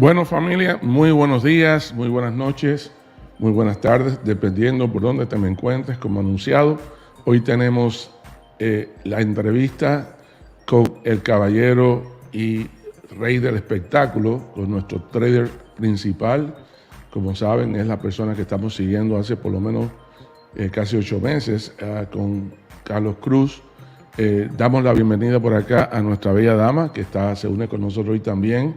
Bueno, familia, muy buenos días, muy buenas noches, muy buenas tardes, dependiendo por dónde te me encuentres. Como anunciado, hoy tenemos la entrevista con el caballero y rey del espectáculo, con nuestro trader principal. Como saben, es la persona que estamos siguiendo hace por lo menos casi 8 meses, con Carlos Cruz. Damos la bienvenida por acá a nuestra bella dama, que se une con nosotros hoy también.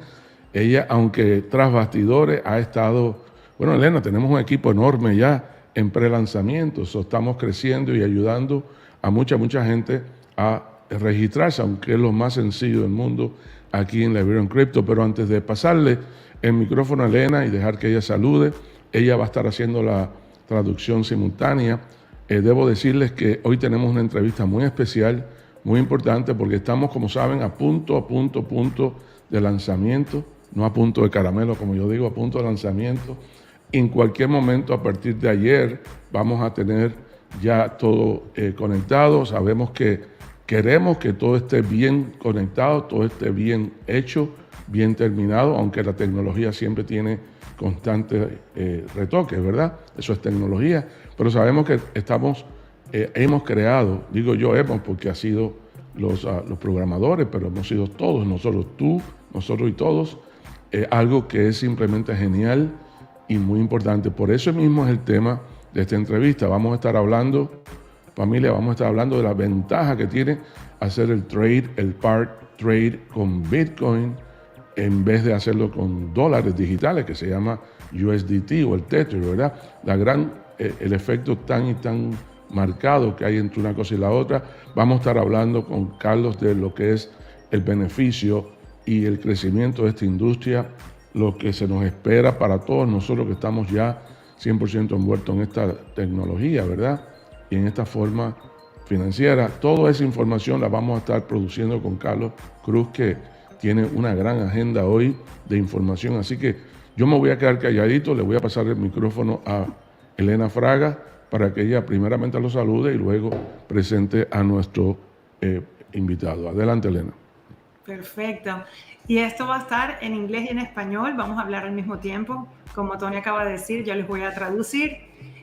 Ella, aunque tras bastidores, ha estado... Bueno, Elena, tenemos un equipo enorme ya en pre-lanzamiento. Estamos creciendo y ayudando a mucha gente a registrarse, aunque es lo más sencillo del mundo aquí en Liberian Crypto. Pero antes de pasarle el micrófono a Elena y dejar que ella salude, ella va a estar haciendo la traducción simultánea. Debo decirles que hoy tenemos una entrevista muy especial, muy importante, porque estamos, como saben, a punto de lanzamiento. No a punto de caramelo, como yo digo, a punto de lanzamiento. En cualquier momento, a partir de ayer, vamos a tener ya todo conectado. Sabemos que queremos que todo esté bien conectado, todo esté bien hecho, bien terminado, aunque la tecnología siempre tiene constantes retoques, ¿verdad? Eso es tecnología. Pero sabemos que hemos creado, digo yo hemos, porque ha sido los programadores, pero hemos sido todos, nosotros, tú, nosotros y todos, algo que es simplemente genial y muy importante. Por eso mismo es el tema de esta entrevista. Vamos a estar hablando, familia, vamos a estar hablando de la ventaja que tiene hacer el part trade con Bitcoin en vez de hacerlo con dólares digitales, que se llama USDT o el Tether, ¿verdad? El efecto tan marcado que hay entre una cosa y la otra. Vamos a estar hablando con Carlos de lo que es el beneficio y el crecimiento de esta industria, lo que se nos espera para todos nosotros que estamos ya 100% envueltos en esta tecnología, ¿verdad? Y en esta forma financiera. Toda esa información la vamos a estar produciendo con Carlos Cruz, que tiene una gran agenda hoy de información. Así que yo me voy a quedar calladito, le voy a pasar el micrófono a Elena Fraga para que ella primeramente lo salude y luego presente a nuestro invitado. Adelante, Elena. Perfecto. Y esto va a estar en inglés y en español. Vamos a hablar al mismo tiempo. Como Tony acaba de decir, yo les voy a traducir.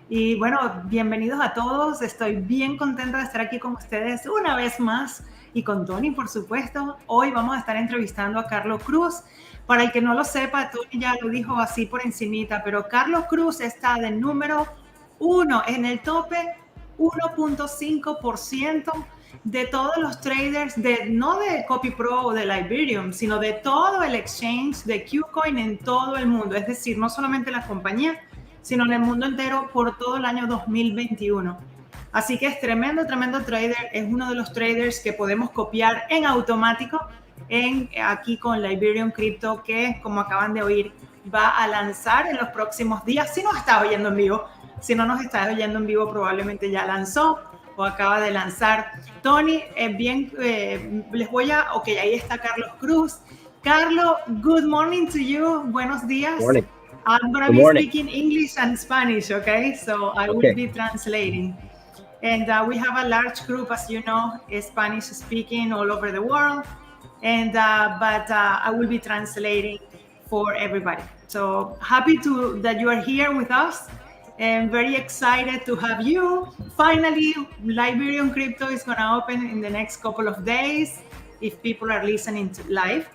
Y bueno, bienvenidos a todos. Estoy bien contenta de estar aquí con ustedes una vez más. Y con Tony, por supuesto. Hoy vamos a estar entrevistando a Carlos Cruz. Para el que no lo sepa, Tony ya lo dijo así por encimita, pero Carlos Cruz está de número 1 en el tope, 1.5% de todos los traders, no de CopyPro o de Liberium, sino de todo el exchange de KuCoin en todo el mundo. Es decir, no solamente en las compañías, sino en el mundo entero por todo el año 2021. Así que es tremendo trader. Es uno de los traders que podemos copiar en automático aquí con Liberium Crypto, que como acaban de oír, va a lanzar en los próximos días. Si nos está oyendo en vivo, si no nos está oyendo en vivo, probablemente ya lanzó o acaba de lanzar. Tony, les voy a... Ok, ahí está Carlos Cruz. Carlos, good morning to you. Buenos días. Morning. I'm going to be speaking English and Spanish, okay? So I will be translating. And we have a large group, as you know, Spanish speaking all over the world. But I will be translating for everybody. So happy that you are here with us. And very excited to have you. Finally, Liberian Crypto is going to open in the next couple of days if people are listening to live.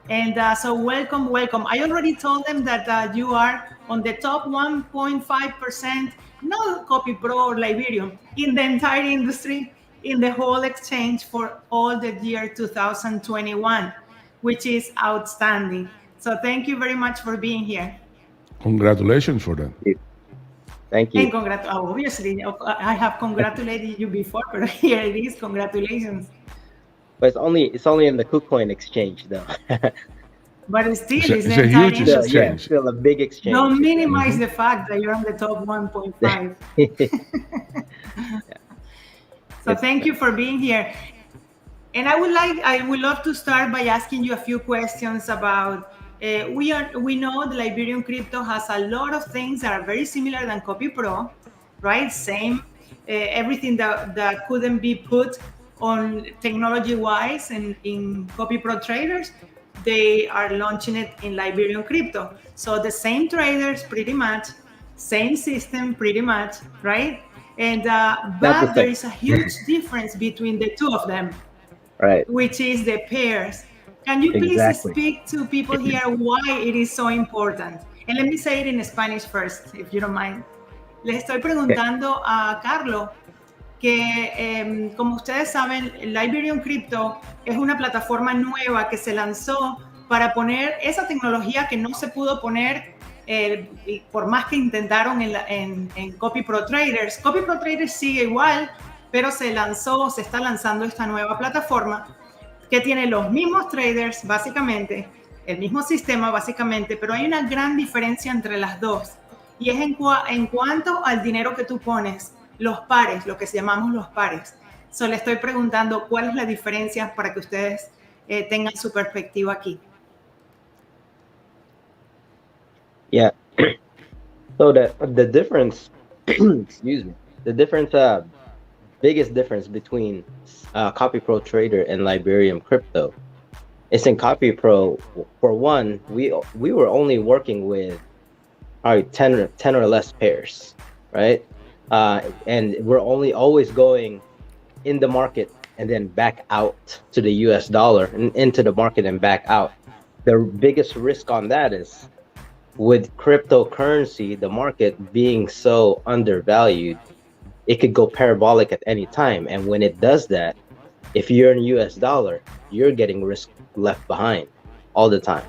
And so welcome. I already told them that you are on the top 1.5%, not CopyPro or Liberium, in the entire industry, in the whole exchange for all the year 2021, which is outstanding. So thank you very much for being here. Congratulations for that. Thank you. And obviously, I have congratulated you before, but here it is. Congratulations. But it's only in the KuCoin exchange, though. But it's still, it's a huge exchange. Yeah, still a big exchange. Don't minimize the fact that you're on the top 1.5. So thank you for being here. And I would love to start by asking you a few questions about. We know the Liberian Crypto has a lot of things that are very similar than CopyPro, right? Same, everything that couldn't be put on technology-wise in CopyPro traders. they are launching it in Liberian Crypto. So the same traders, pretty much, same system, pretty much, right? And but there is a huge difference between the two of them, right? Which is the pairs. Can you please speak to people here why it is so important? And let me say it in Spanish first, if you don't mind. Les estoy preguntando a Carlos que, como ustedes saben, Liberian Crypto es una plataforma nueva que se lanzó para poner esa tecnología que no se pudo poner por más que intentaron en Copy Pro Traders. Copy Pro Traders sigue igual, pero se está lanzando esta nueva plataforma que tiene los mismos traders, básicamente, el mismo sistema, básicamente, pero hay una gran diferencia entre las dos. Y es en cuanto al dinero que tú pones, los pares, lo que llamamos los pares. So, le estoy preguntando cuál es la diferencia para que ustedes tengan su perspectiva aquí. Yeah. So the difference, excuse me, the difference, biggest difference between Copy Pro Trader and Liberium Crypto is in Copy Pro. For one, we were only working with 10 or less pairs, right? And we're always going in the market and then back out to the US dollar and into the market and back out. The biggest risk on that is with cryptocurrency, the market being so undervalued, it could go parabolic at any time. And when it does that, if you're in US dollar, you're getting risk left behind all the time.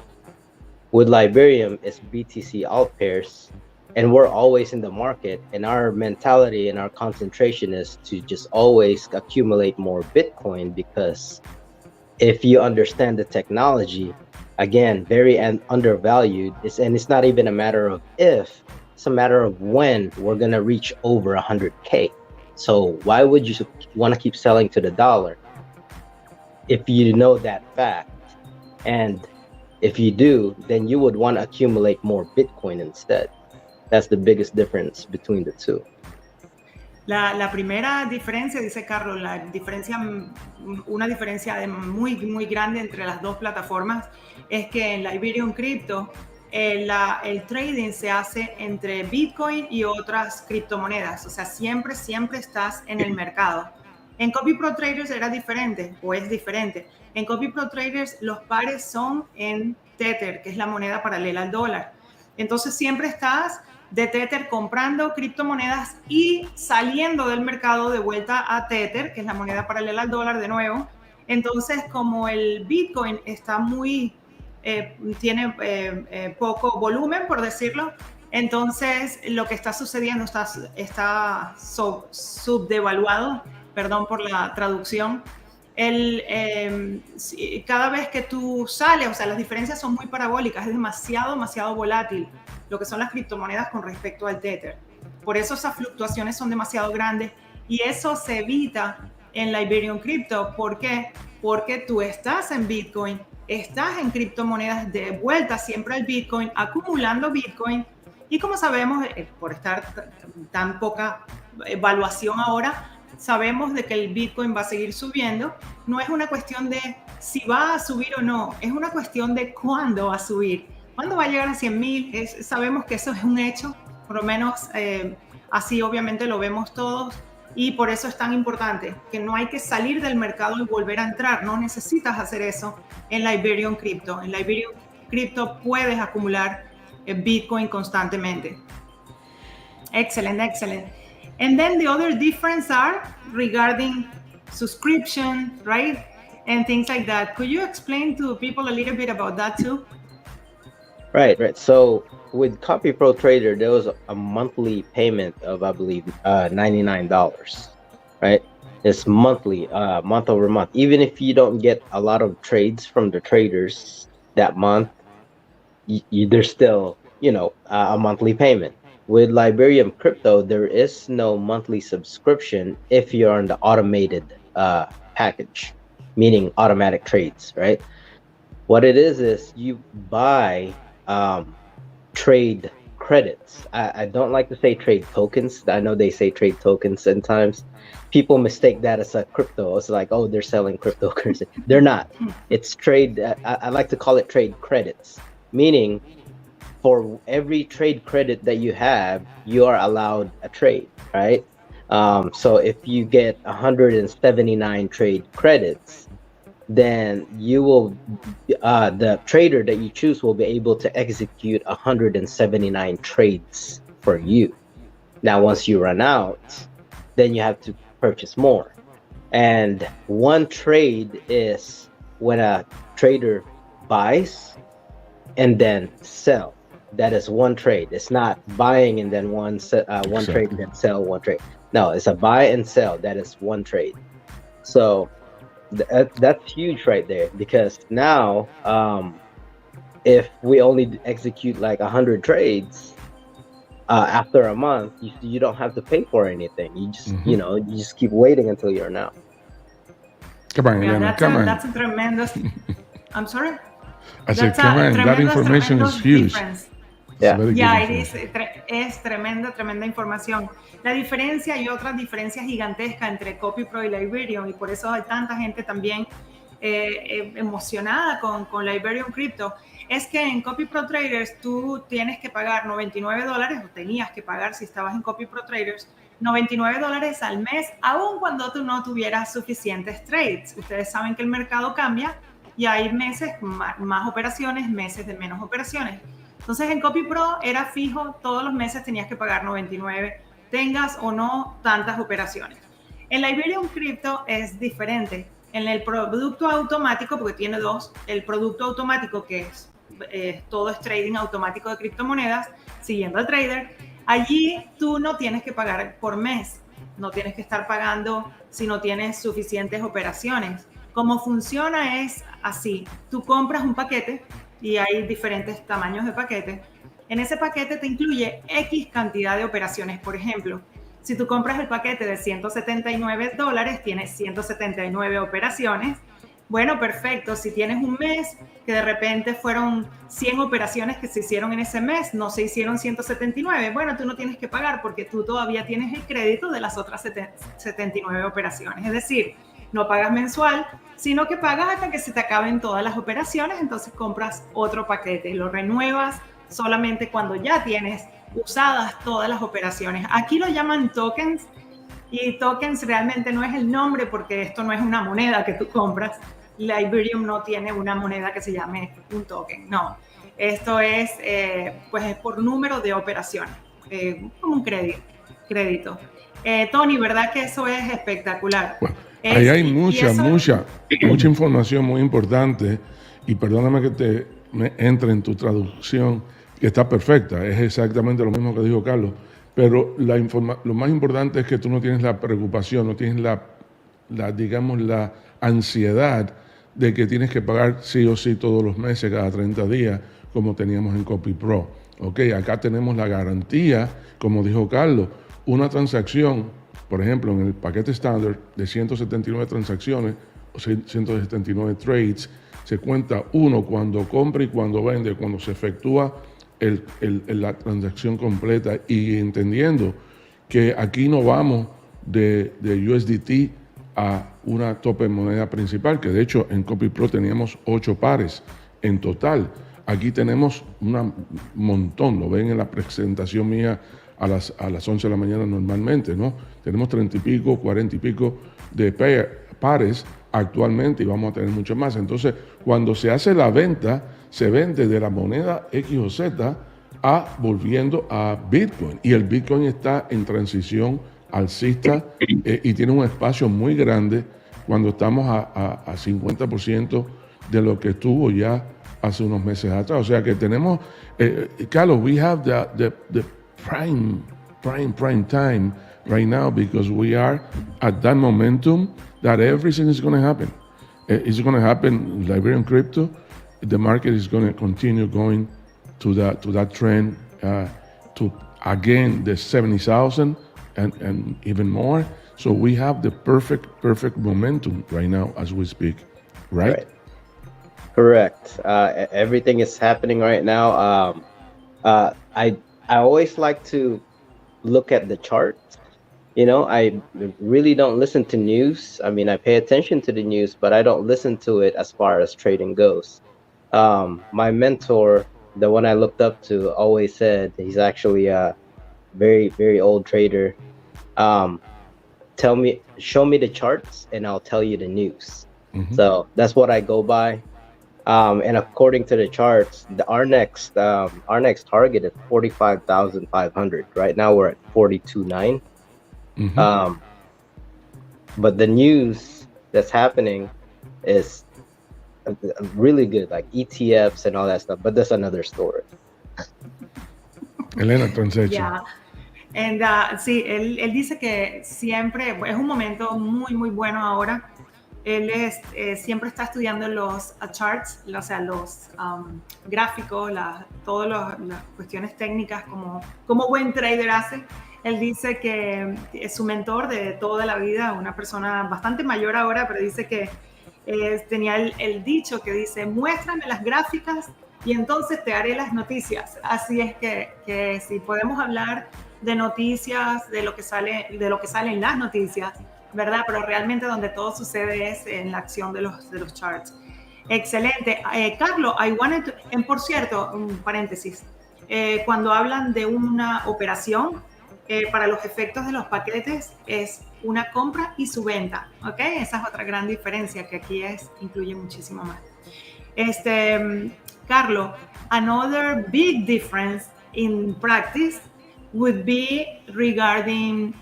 With Liberium, it's BTC alt pairs, and we're always in the market, and our mentality and our concentration is to just always accumulate more Bitcoin, because if you understand the technology, again, very undervalued, and it's not even a matter of if, it's a matter of when we're gonna reach over 100K. So why would you want to keep selling to the dollar if you know that fact? And if you do, then you would want to accumulate more Bitcoin instead. That's the biggest difference between the two. La primera diferencia, dice Carlos, una diferencia muy, muy grande entre las dos plataformas es que en Liberium Crypto el trading se hace entre Bitcoin y otras criptomonedas. O sea, siempre estás en el mercado. En Copy Pro Traders era diferente, o es diferente. En Copy Pro Traders los pares son en Tether, que es la moneda paralela al dólar. Entonces siempre estás de Tether comprando criptomonedas y saliendo del mercado de vuelta a Tether, que es la moneda paralela al dólar de nuevo. Entonces, como el Bitcoin está tiene poco volumen, por decirlo, entonces lo que está sucediendo está subdevaluado, perdón por la traducción. Cada vez que tú sales, o sea, las diferencias son muy parabólicas, es demasiado volátil lo que son las criptomonedas con respecto al Tether. Por eso esas fluctuaciones son demasiado grandes y eso se evita en Liberium Crypto. ¿Por qué? Porque tú estás en Bitcoin, estás en criptomonedas de vuelta siempre al Bitcoin, acumulando Bitcoin, y como sabemos, por estar tan poca evaluación ahora, sabemos de que el Bitcoin va a seguir subiendo. No es una cuestión de si va a subir o no, es una cuestión de cuándo va a subir. ¿Cuándo va a llegar a 100,000? Sabemos que eso es un hecho, por lo menos así obviamente lo vemos todos, y por eso es tan importante que no hay que salir del mercado y volver a entrar. No necesitas hacer eso en Liberium Crypto. En Liberium Crypto puedes acumular Bitcoin constantemente. Excellent. And then the other difference are regarding subscription, right? And things like that. Could you explain to people a little bit about that too? Right. So with Copy Pro Trader, there was a monthly payment of, I believe, $99, right? It's monthly, month over month. Even if you don't get a lot of trades from the traders that month, there's still, a monthly payment. With Liberium Crypto, there is no monthly subscription if you're on the automated package, meaning automatic trades, right? What it is you buy trade credits. I don't like to say trade tokens. I know they say trade tokens sometimes. People mistake that as a crypto. It's like, oh, they're selling cryptocurrency. They're not. It's trade. I like to call it trade credits, meaning for every trade credit that you have, you are allowed a trade, right? So if you get 179 trade credits, then you will, the trader that you choose will be able to execute 179 trades for you. Now, once you run out, then you have to purchase more. And one trade is when a trader buys and then sell. That is one trade. It's not buying and then one trade and then sell one trade. No, it's a buy and sell. That is one trade. So that's huge right there, because now if we only execute like 100 trades after a month, you don't have to pay for anything. You just you just keep waiting until you're now. Come on, Elena, come on. That's a tremendous. I'm sorry. I said, come on. That information is huge. Es tremenda información. La diferencia y otra diferencia gigantesca entre CopyPro y Liberium, y por eso hay tanta gente también emocionada con Liberium Crypto, es que en CopyPro Traders tú tienes que pagar $99, o tenías que pagar si estabas en CopyPro Traders, $99 al mes, aun cuando tú no tuvieras suficientes trades. Ustedes saben que el mercado cambia y hay meses más operaciones, meses de menos operaciones. Entonces en CopyPro era fijo, todos los meses tenías que pagar 99, tengas o no tantas operaciones. En Liberium Crypto es diferente. En el producto automático, porque tiene dos, el producto automático que es todo es trading automático de criptomonedas, siguiendo al trader, allí tú no tienes que pagar por mes, no tienes que estar pagando si no tienes suficientes operaciones. Cómo funciona es así, tú compras un paquete, y hay diferentes tamaños de paquete. En ese paquete te incluye X cantidad de operaciones. Por ejemplo, si tú compras el paquete de $179, tienes 179 operaciones. Bueno, perfecto. Si tienes un mes que de repente fueron 100 operaciones que se hicieron en ese mes, no se hicieron 179, bueno, tú no tienes que pagar porque tú todavía tienes el crédito de las otras 79 operaciones. Es decir, no pagas mensual, sino que pagas hasta que se te acaben todas las operaciones, entonces compras otro paquete y lo renuevas solamente cuando ya tienes usadas todas las operaciones. Aquí lo llaman tokens, y tokens realmente no es el nombre porque esto no es una moneda que tú compras. Liberium no tiene una moneda que se llame un token, no. Esto es, pues es por número de operaciones, como un crédito. Tony, ¿verdad que eso es espectacular? Bueno, ahí hay mucha información muy importante, y perdóname que me entre en tu traducción, que está perfecta, es exactamente lo mismo que dijo Carlos, pero lo más importante es que tú no tienes la preocupación, no tienes digamos, la ansiedad de que tienes que pagar sí o sí todos los meses, cada 30 días, como teníamos en CopyPro. Acá tenemos la garantía, como dijo Carlos, una transacción, por ejemplo, en el paquete estándar de 179 transacciones o 179 trades, se cuenta uno cuando compra y cuando vende, cuando se efectúa la transacción completa, y entendiendo que aquí no vamos de USDT a una tope moneda principal, que de hecho en CopyPro teníamos 8 pares en total. Aquí tenemos un montón, lo ven en la presentación mía a las 11 de la mañana normalmente, ¿no? Tenemos 30 y pico, 40 y pico de pares actualmente, y vamos a tener mucho más. Entonces, cuando se hace la venta, se vende de la moneda X o Z volviendo a Bitcoin, y el Bitcoin está en transición alcista y tiene un espacio muy grande cuando estamos a 50% de lo que estuvo ya hace unos meses atrás. O sea que tenemos, Carlos, we have the prime time right now, because we are at that momentum that everything is going to happen. It's going to happen in Liberium Crypto. The market is going to continue going to that trend to, again, the 70,000 and even more. So we have the perfect momentum right now as we speak, right? Correct. Everything is happening right now. I always like to look at the charts. You know, I really don't listen to news. I mean, I pay attention to the news, but I don't listen to it as far as trading goes. My mentor, the one I looked up to, always said, he's actually a very, very old trader. Show me the charts and I'll tell you the news. Mm-hmm. So that's what I go by. And according to the charts, our next target is 45,500. Right now we're at 42.9. Mm-hmm. But the news that's happening is really good, like ETFs and all that stuff. But that's another story. Elena, transition. Yeah. And sí, él dice que siempre es un momento muy, muy bueno ahora. Él siempre está estudiando los charts, o sea, los gráficos, todas las cuestiones técnicas como buen trader hace. Él dice que es su mentor de toda la vida, una persona bastante mayor ahora, pero dice que tenía el dicho que dice, muéstrame las gráficas y entonces te haré las noticias. Así es que si podemos hablar de noticias, de lo que sale en las noticias, ¿verdad? Pero realmente donde todo sucede es en la acción de los charts. Excelente. Carlos, por cierto, un paréntesis, cuando hablan de una operación, para los efectos de los paquetes es una compra y su venta, ¿ok? Esa es otra gran diferencia que aquí incluye muchísimo más. Carlos, another big difference in practice would be regarding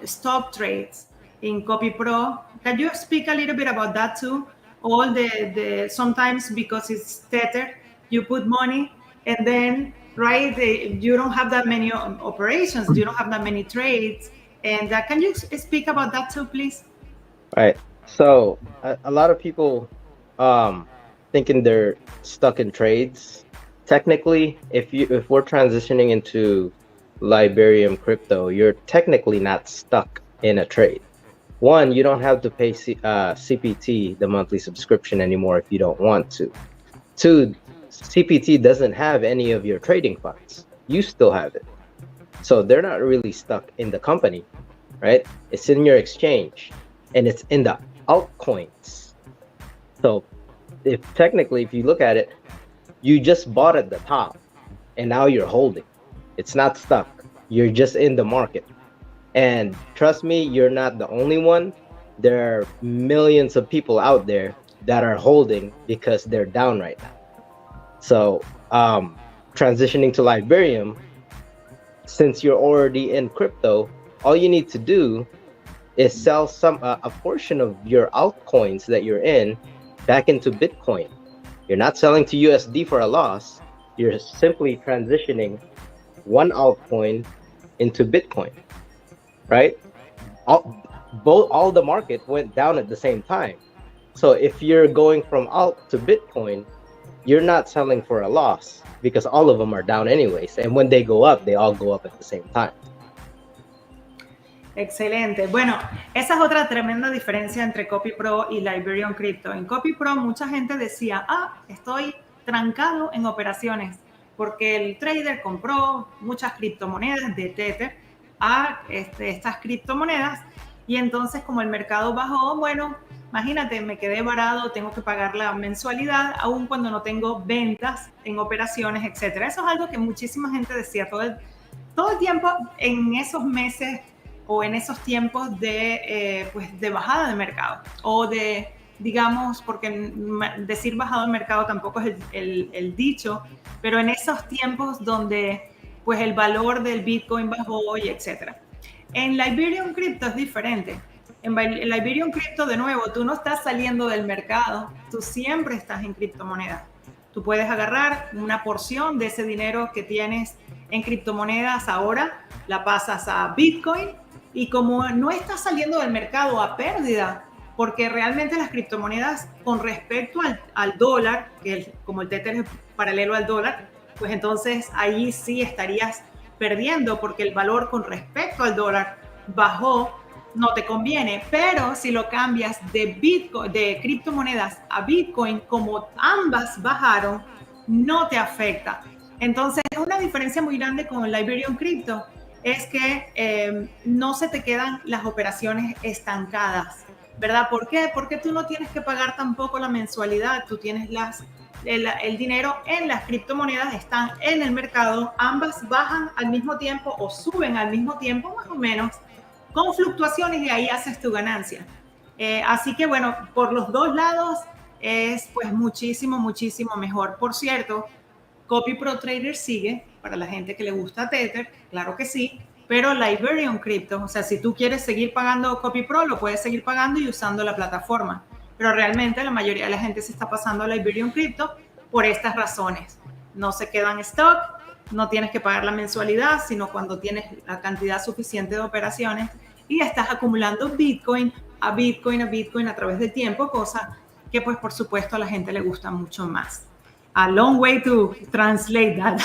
stop trades in CopyPro. Can you speak a little bit about that too? All the sometimes because it's Tether, you put money and then you don't have that many operations, you don't have that many trades. And can you speak about that too, please? Right. So a lot of people thinking they're stuck in trades. Technically, if we're transitioning into Liberium crypto, you're technically not stuck in a trade. One, you don't have to pay CPT, the monthly subscription, anymore if you don't want to. Two, CPT doesn't have any of your trading funds. You still have it. So they're not really stuck in the company, right? It's in your exchange and it's in the altcoins. So if you look at it, you just bought at the top and now you're holding. It's not stuck. You're just in the market. And trust me, you're not the only one. There are millions of people out there that are holding because they're down right now. So transitioning to Liberium, since you're already in crypto, all you need to do is sell a portion of your altcoins that you're in back into Bitcoin. You're not selling to USD for a loss. You're simply transitioning one altcoin into Bitcoin, right? All the market went down at the same time. So if you're going from alt to Bitcoin, you're not selling for a loss because all of them are down anyways. And when they go up, they all go up at the same time. Excelente. Bueno, esa es otra tremenda diferencia entre CopyPro y Liberium Crypto. En CopyPro mucha gente decía, estoy trancado en operaciones porque el trader compró muchas criptomonedas de Tether a estas criptomonedas y entonces como el mercado bajó, bueno, imagínate, me quedé varado, tengo que pagar la mensualidad aun cuando no tengo ventas en operaciones, etcétera. Eso es algo que muchísima gente decía todo el tiempo en esos meses o en esos tiempos de bajada de mercado o de, digamos, porque decir bajado de mercado tampoco es el dicho, pero en esos tiempos donde pues el valor del Bitcoin bajó y etcétera. En Liberium Crypto es diferente. En Liberium Crypto, de nuevo, tú no estás saliendo del mercado, tú siempre estás en criptomonedas. Tú puedes agarrar una porción de ese dinero que tienes en criptomonedas ahora, la pasas a Bitcoin y como no estás saliendo del mercado a pérdida, porque realmente las criptomonedas con respecto al dólar, como el Tether es paralelo al dólar, pues entonces ahí sí estarías perdiendo porque el valor con respecto al dólar bajó, no te conviene. Pero si lo cambias de Bitcoin, de criptomonedas a Bitcoin, como ambas bajaron, no te afecta. Entonces, una diferencia muy grande con el Liberium Crypto es que no se te quedan las operaciones estancadas, ¿verdad? ¿Por qué? Porque tú no tienes que pagar tampoco la mensualidad, tú tienes el dinero en las criptomonedas, están en el mercado, ambas bajan al mismo tiempo o suben al mismo tiempo, más o menos, con fluctuaciones, y ahí haces tu ganancia. Así que bueno, por los dos lados es pues muchísimo, muchísimo mejor. Por cierto, CopyPro Trader sigue, para la gente que le gusta Tether, claro que sí, pero Liberium Crypto, o sea, si tú quieres seguir pagando CopyPro, lo puedes seguir pagando y usando la plataforma. Pero realmente la mayoría de la gente se está pasando a Liberium Crypto por estas razones. No se quedan stock, no tienes que pagar la mensualidad, sino cuando tienes la cantidad suficiente de operaciones y estás acumulando Bitcoin a Bitcoin a Bitcoin a través del tiempo, cosa que pues por supuesto a la gente le gusta mucho más. A long way to translate that.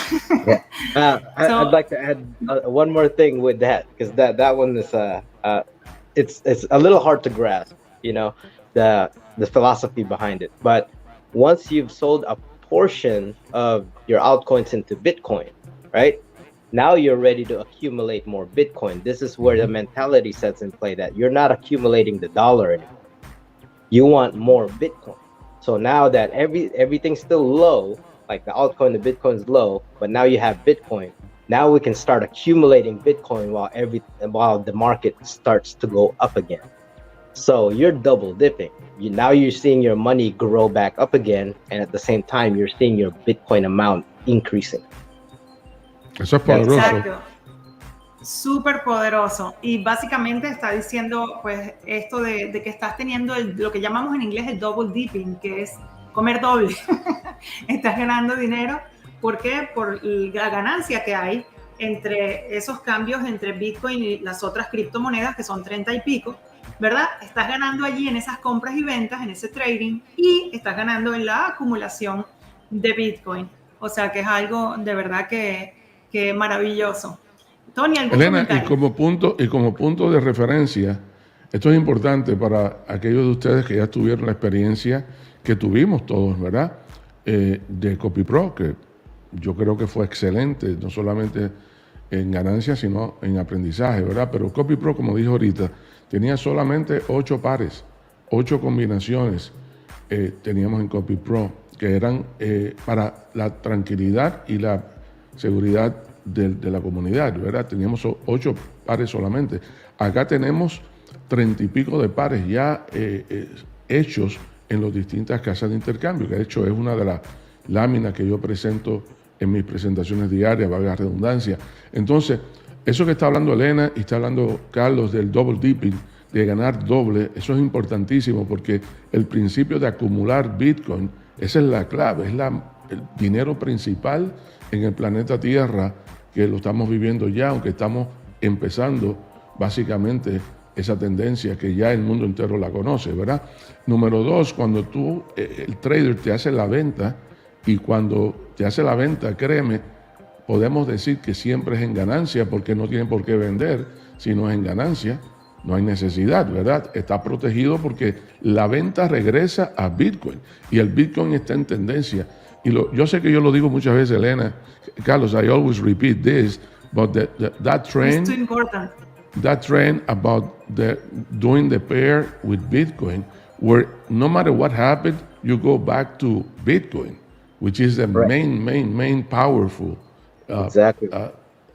Yeah. I'd like to add one more thing with that, because that one is it's a little hard to grasp, you know, the philosophy behind it. But once you've sold a portion of your altcoins into Bitcoin, right? Now you're ready to accumulate more Bitcoin. This is where the mentality sets in play, that you're not accumulating the dollar anymore. You want more Bitcoin. So now that everything's still low, like the altcoin, the Bitcoin's low, but now you have Bitcoin. Now we can start accumulating Bitcoin while the market starts to go up again. So you're double dipping. Now you're seeing your money grow back up again, and at the same time you're seeing your Bitcoin amount increasing. Eso es poderoso. Exacto. Súper poderoso, y básicamente está diciendo pues esto de que estás teniendo lo que llamamos en inglés el double dipping, que es comer doble. Estás ganando dinero. ¿Por qué? Por la ganancia que hay entre esos cambios entre Bitcoin y las otras criptomonedas, que son 30 y pico, ¿verdad? Estás ganando allí en esas compras y ventas, en ese trading, y estás ganando en la acumulación de Bitcoin. O sea que es algo de verdad que maravilloso. Tony, ¿algún Elena, comentario? y como punto de referencia, esto es importante para aquellos de ustedes que ya tuvieron la experiencia que tuvimos todos, ¿verdad? De CopyPro, que yo creo que fue excelente, no solamente en ganancias, sino en aprendizaje, ¿verdad? Pero CopyPro, como dije ahorita, tenía solamente 8 pares, 8 combinaciones teníamos en CopyPro, que eran para la tranquilidad y la seguridad de la comunidad, ¿verdad? Teníamos 8 pares solamente. Acá tenemos 30 y pico de pares ya hechos en las distintas casas de intercambio, que de hecho es una de las láminas que yo presento en mis presentaciones diarias, valga la redundancia. Entonces, eso que está hablando Elena y está hablando Carlos del double dipping, de ganar doble, eso es importantísimo, porque el principio de acumular Bitcoin, esa es la clave, es el dinero principal en el planeta Tierra, que lo estamos viviendo ya, aunque estamos empezando básicamente esa tendencia que ya el mundo entero la conoce, ¿verdad? Número 2, cuando tú, el trader te hace la venta, y cuando te hace la venta, créeme, podemos decir que siempre es en ganancia, porque no tiene por qué vender si no es en ganancia, no hay necesidad, ¿verdad? Está protegido porque la venta regresa a Bitcoin, y el Bitcoin está en tendencia. Y yo sé que yo lo digo muchas veces, Elena, Carlos, I always repeat this, but that trend, it's too important. That trend about doing the pair with Bitcoin, where no matter what happened, you go back to Bitcoin, which is the main powerful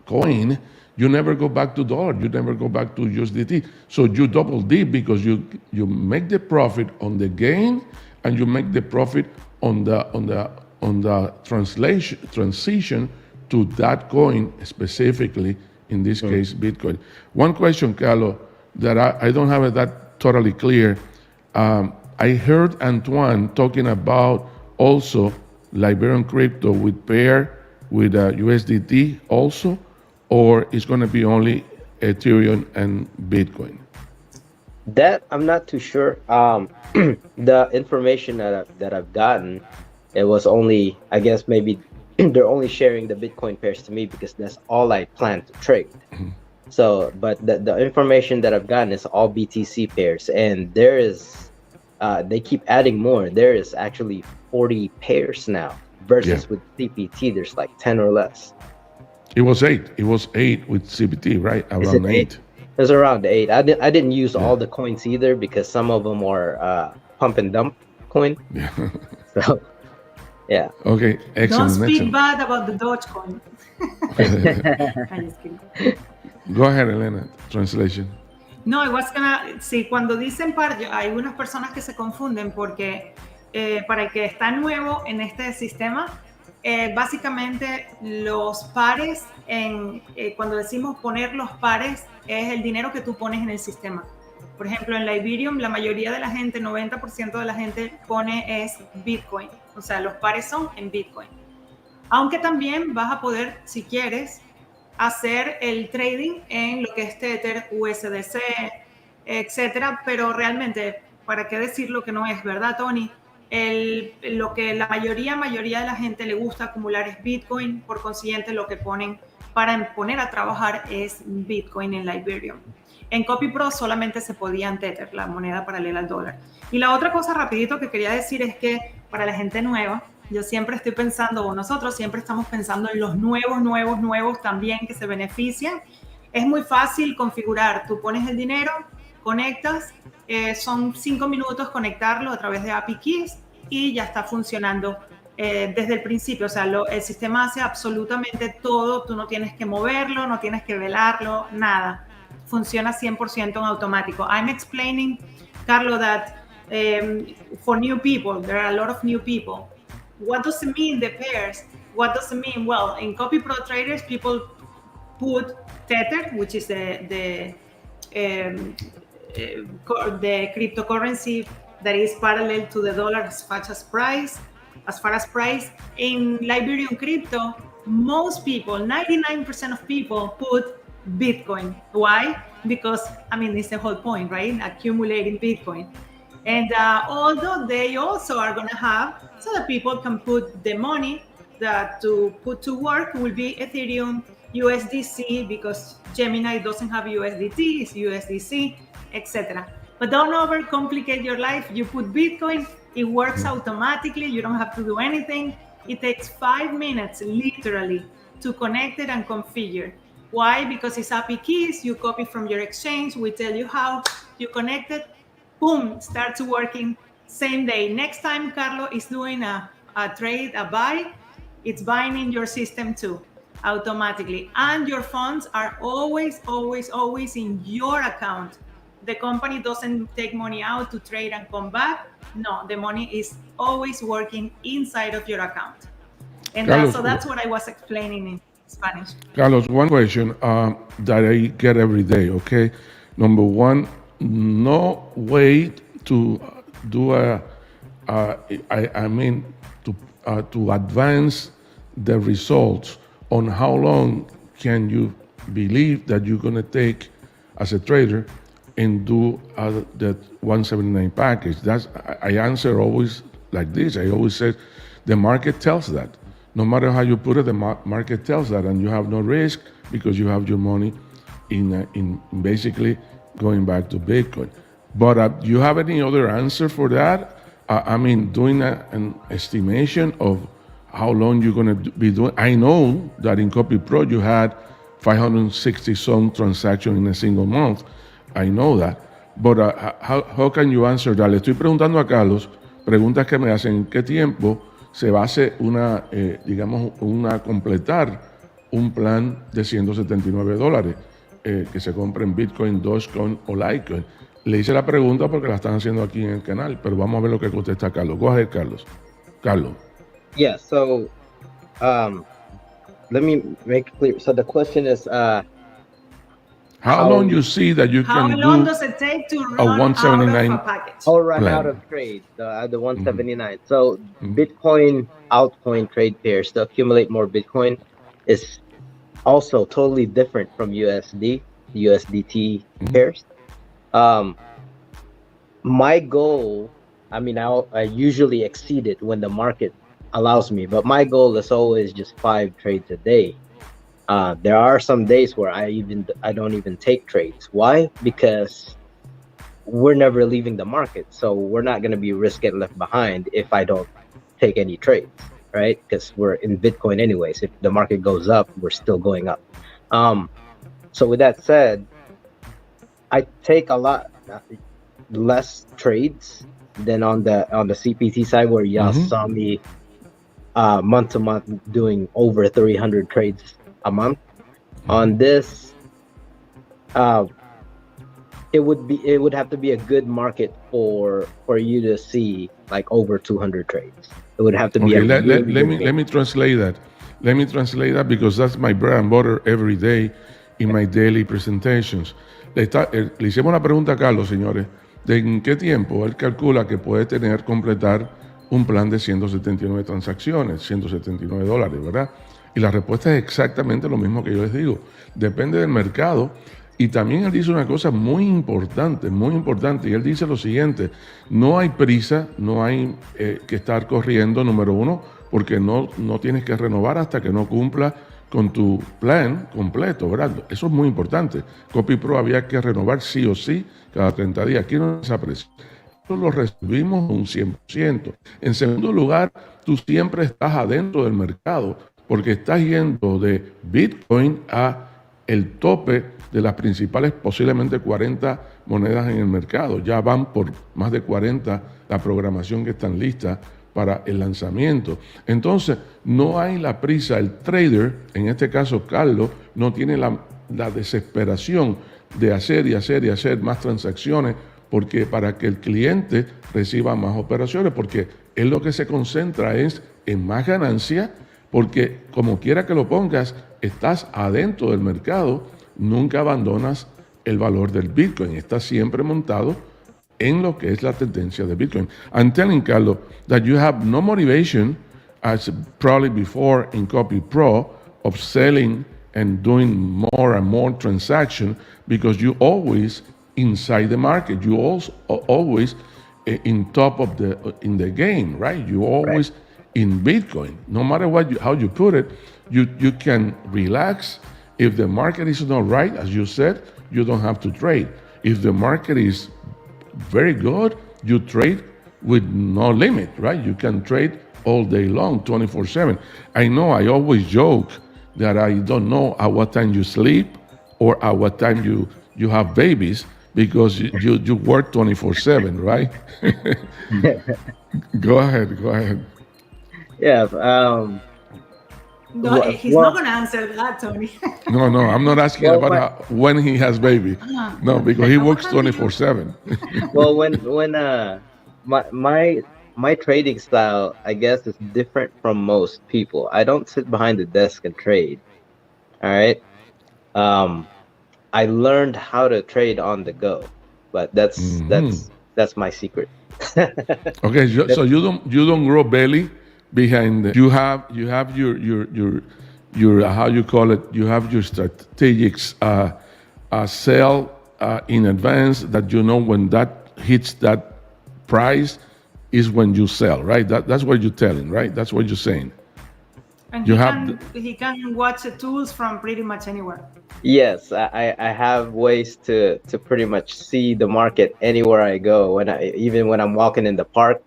coin. You never go back to dollar. You never go back to USDT. So you double dip, because you make the profit on the gain, and you make the profit on the transition to that coin, specifically in this case Bitcoin. One question, Carlos, that I don't have it that totally clear. I heard Antoine talking about also Liberium Crypto with pair with USDT also, or it's going to be only Ethereum and Bitcoin? That I'm not too sure. The information that I've gotten, it was only, I guess maybe they're only sharing the Bitcoin pairs to me because that's all I plan to trade. Mm-hmm. So, but the information that I've gotten is all BTC pairs, and there is, they keep adding more. There is actually 40 pairs now versus with CPT, there's like 10 or less. It was 8. It was 8 with CPT, right? Around 8. It was around 8. I didn't use all the coins either because some of them are pump and dump coin. Yeah. So, yeah. Okay, excellent. Don't speak bad about the Dogecoin. I'm just kidding. Go ahead, Elena. Translation. No, I was gonna, sí, cuando dicen par, hay unas personas que se confunden porque para el que está nuevo en este sistema, básicamente los pares, cuando decimos poner los pares, es el dinero que tú pones en el sistema. Por ejemplo, en la Ethereum, la mayoría de la gente, 90% de la gente pone es Bitcoin. O sea, los pares son en Bitcoin. Aunque también vas a poder, si quieres, hacer el trading en lo que es Tether, USDC, etcétera, pero realmente, ¿para qué decir lo que no es, verdad, Tony? Lo que la mayoría de la gente le gusta acumular es Bitcoin, por consiguiente lo que ponen para poner a trabajar es Bitcoin en la Ethereum. En CopyPro solamente se podía en Tether, la moneda paralela al dólar. Y la otra cosa rapidito que quería decir es que para la gente nueva, yo siempre estoy pensando, o nosotros siempre estamos pensando en los nuevos también que se benefician. Es muy fácil configurar, tú pones el dinero, conectas, son 5 minutos conectarlo a través de API Keys y ya está funcionando desde el principio. O sea, el sistema hace absolutamente todo, tú no tienes que moverlo, no tienes que velarlo, nada. Funciona 100% en automático. I'm explaining, Carlo, that for new people, there are a lot of new people. What does it mean, the pairs? What does it mean? Well, in CopyPro traders, people put Tether, which is the cryptocurrency that is parallel to the dollar as far as price. In Liberian crypto, most people, 99% of people put Bitcoin. Why? Because, I mean, it's the whole point, right? Accumulating Bitcoin. And although they also are going to have, so that people can put the money that to put to work will be Ethereum, USDC, because Gemini doesn't have USDT, it's USDC, etc. But don't overcomplicate your life. You put Bitcoin, it works automatically. You don't have to do anything. It takes 5 minutes, literally, to connect it and configure. Why? Because it's API keys. You copy from your exchange. We tell you how. You connect it. Boom, starts working same day. Next time Carlo is doing a trade, a buy, it's buying in your system too, automatically. And your funds are always in your account. The company doesn't take money out to trade and come back. No, the money is always working inside of your account. And Carlos, that's what I was explaining in Spanish. Carlos, one question that I get every day, okay? Number one, no way to do to advance the results on how long can you believe that you're going to take as a trader and do the 179 package. I answer always like this. I always say the market tells that. No matter how you put it, the market tells that, and you have no risk because you have your money in basically going back to Bitcoin. But do you have any other answer for that? I mean, doing an estimation of how long you're going to be doing. I know that in CopyPro you had 560 some transactions in a single month. I know that. But how can you answer that? Le estoy preguntando a Carlos preguntas que me hacen en qué tiempo se va a hacer completar un plan de $179 que se compre en Bitcoin, Dogecoin o Litecoin. Le hice la pregunta porque la están haciendo aquí en el canal, pero vamos a ver lo que contesta Carlos. Go ahead, Carlos. Yeah, so let me make it clear. So the question is how long you see that you can do? How long does it take to run a 179 out of a package? Or run out of trade, the 179. So Bitcoin altcoin trade pairs to accumulate more Bitcoin is also totally different from USDT pairs. My goal, I mean, I usually exceed it when the market allows me, but my goal is always just 5 trades a day. There are some days where I don't even take trades. Why? Because we're never leaving the market, so we're not going to be risk getting left behind if I don't take any trades. right? Because we're in Bitcoin anyways. If the market goes up, we're still going up. So with that said, I take a lot less trades than on the CPT side, where y'all saw me month to month doing over 300 trades a month. On this, it would have to be a good market for you to see like over 200 trades. It would have to be let me translate that. Let me translate that because that's my bread and butter every day in my daily presentations. Le hicimos una pregunta a Carlos, señores, de en qué tiempo él calcula que puede completar un plan de 179 transacciones, $179, ¿verdad? Y la respuesta es exactamente lo mismo que yo les digo. Depende del mercado. Y también él dice una cosa muy importante, y él dice lo siguiente: no hay prisa, no hay que estar corriendo, número uno, porque no tienes que renovar hasta que no cumpla con tu plan completo, ¿verdad? Eso es muy importante. CopyPro había que renovar sí o sí cada 30 días. Aquí no se aprecia. Eso lo recibimos un 100%. En segundo lugar, tú siempre estás adentro del mercado porque estás yendo de Bitcoin a el tope de las principales, posiblemente 40 monedas en el mercado. Ya van por más de 40 la programación que están listas para el lanzamiento. Entonces, no hay la prisa. El trader, en este caso Carlos, no tiene la desesperación de hacer y hacer y hacer más transacciones porque para que el cliente reciba más operaciones, porque él lo que se concentra es en más ganancia, porque como quiera que lo pongas, estás adentro del mercado, nunca abandonas el valor del Bitcoin, estás siempre montado en lo que es la tendencia de Bitcoin. I'm telling Carlos that you have no motivation, as probably before in CopyPro, of selling and doing more and more transactions because you always inside the market. You also always in top of in the game, right? You always right. In Bitcoin. No matter how you put it, you can relax. If the market is not right, as you said, you don't have to trade. If the market is very good, you trade with no limit, right? You can trade all day long, 24/7. I know I always joke that I don't know at what time you sleep or at what time you have babies because you work 24/7, right? Go ahead. Yeah. No, he's not going to answer that, Tony. No, I'm not asking about when he has baby. No, because he works 24/7. Well, when my trading style, I guess, is different from most people. I don't sit behind the desk and trade. All right. I learned how to trade on the go, but that's my secret. Okay, so you don't grow belly behind you have your how you call it, you have your strategic sell in advance that you know when that hits that price is when you sell, right? That's what you're telling, right? That's what you're saying. And he can watch the tools from pretty much anywhere. Yes, I have ways to pretty much see the market anywhere I go. Even when I'm walking in the park,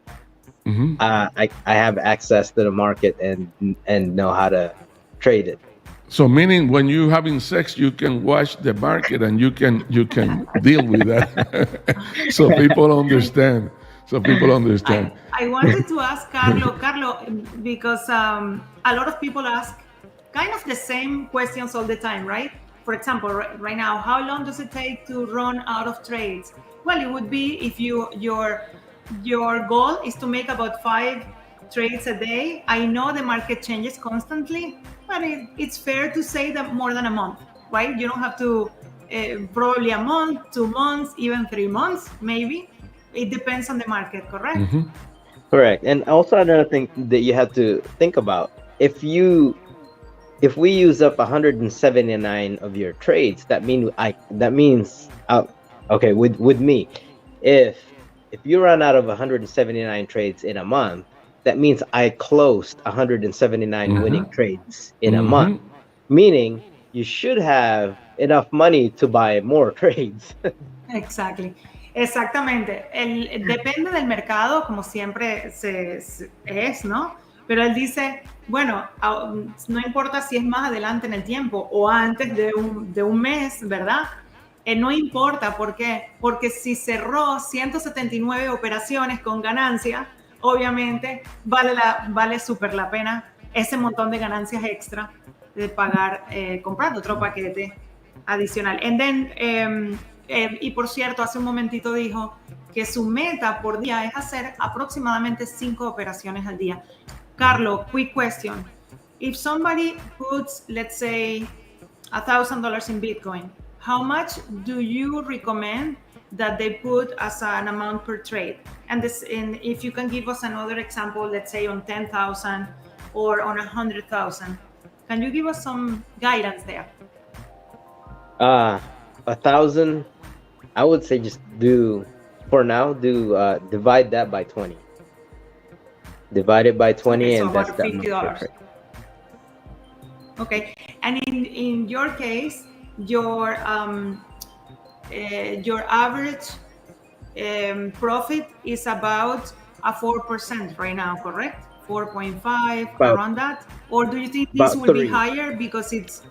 I have access to the market and know how to trade it. So meaning when you're having sex, you can watch the market and you can deal with that. So people understand. I wanted to ask Carlo, because a lot of people ask kind of the same questions all the time, right? For example, right now, how long does it take to run out of trades? Well, it would be if your goal is to make about 5 trades a day. I know the market changes constantly, but it's fair to say that more than a month, right? You don't have to probably a month, 2 months, even 3 months, maybe. It depends on the market, correct? Correct. And also another thing that you have to think about, if we use up 179 of your trades, that means okay, with me, if you run out of 179 trades in a month, that means I closed 179 winning trades in a month, meaning you should have enough money to buy more trades. Exactamente. Depende del mercado, como siempre es, ¿no? Pero él dice, bueno, no importa si es más adelante en el tiempo o antes de un mes, ¿verdad? No importa, ¿por qué? Porque si cerró 179 operaciones con ganancia, obviamente vale súper la pena ese montón de ganancias extra de pagar comprando otro paquete adicional. Y por cierto, hace un momentito dijo que su meta por día es hacer aproximadamente 5 operaciones al día. Carlos, quick question. If somebody puts, let's say, $1,000 in Bitcoin, how much do you recommend that they put as an amount per trade? And if you can give us another example, let's say on 10,000 or on 100,000, can you give us some guidance there? 1,000, I would say just divide that by 20. Divide it by 20, okay, and so that's about $50. Okay, and in your case, your average profit is about a 4% right now, correct? 4.5, around that? Or do you think this will be higher because it's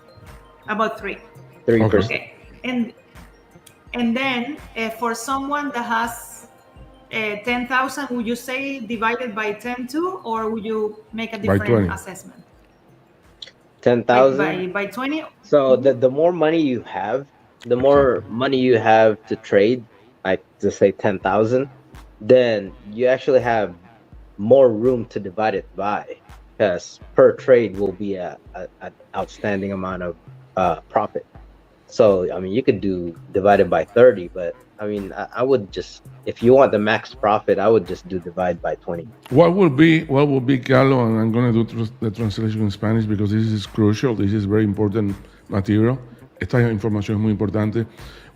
about 3%? Okay, and then for someone that has 10,000, would you say divided by 10 too, or would you make a different assessment? 10,000 by 20. So the more money you have, the more money you have to trade, like to say 10,000, then you actually have more room to divide it by, because per trade will be an outstanding amount of profit. So I mean, you could do divided by 30, but I mean, I would just, if you want the max profit, I would just do divide by 20. What will be, Carlos, and I'm going to do the translation in Spanish because this is crucial. This is very important material. Esta información es muy importante.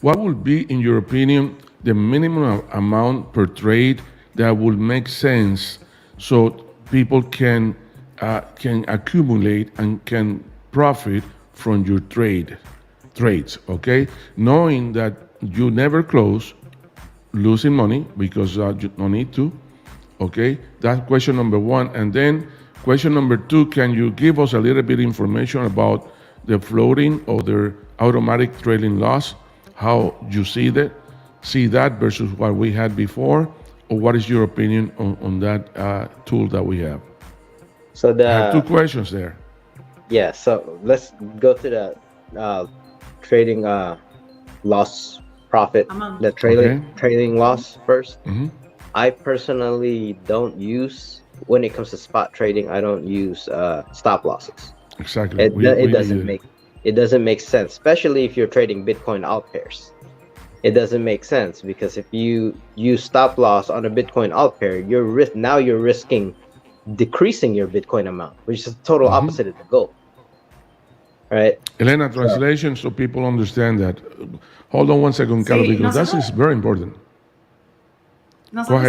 What would be, in your opinion, the minimum amount per trade that would make sense so people can accumulate and can profit from your trades, okay? Knowing that you never close, losing money because you don't need to, okay? That's question number one. And then question number two, can you give us a little bit of information about the floating or the automatic trailing loss, how you see that versus what we had before, or what is your opinion on that tool that we have? So I have two questions there. Yeah, so let's go to the trading loss profit, the trailing loss first. Mm-hmm. I personally don't use, when it comes to spot trading, I don't use stop losses. Exactly. It doesn't make sense, especially if you're trading Bitcoin alt pairs. It doesn't make sense because if you use stop loss on a Bitcoin alt pair, you're risking decreasing your Bitcoin amount, which is the total opposite of the goal. Right? Elena, translation so people understand that. Hold on one second, Carlos, because that is very important. Nosotros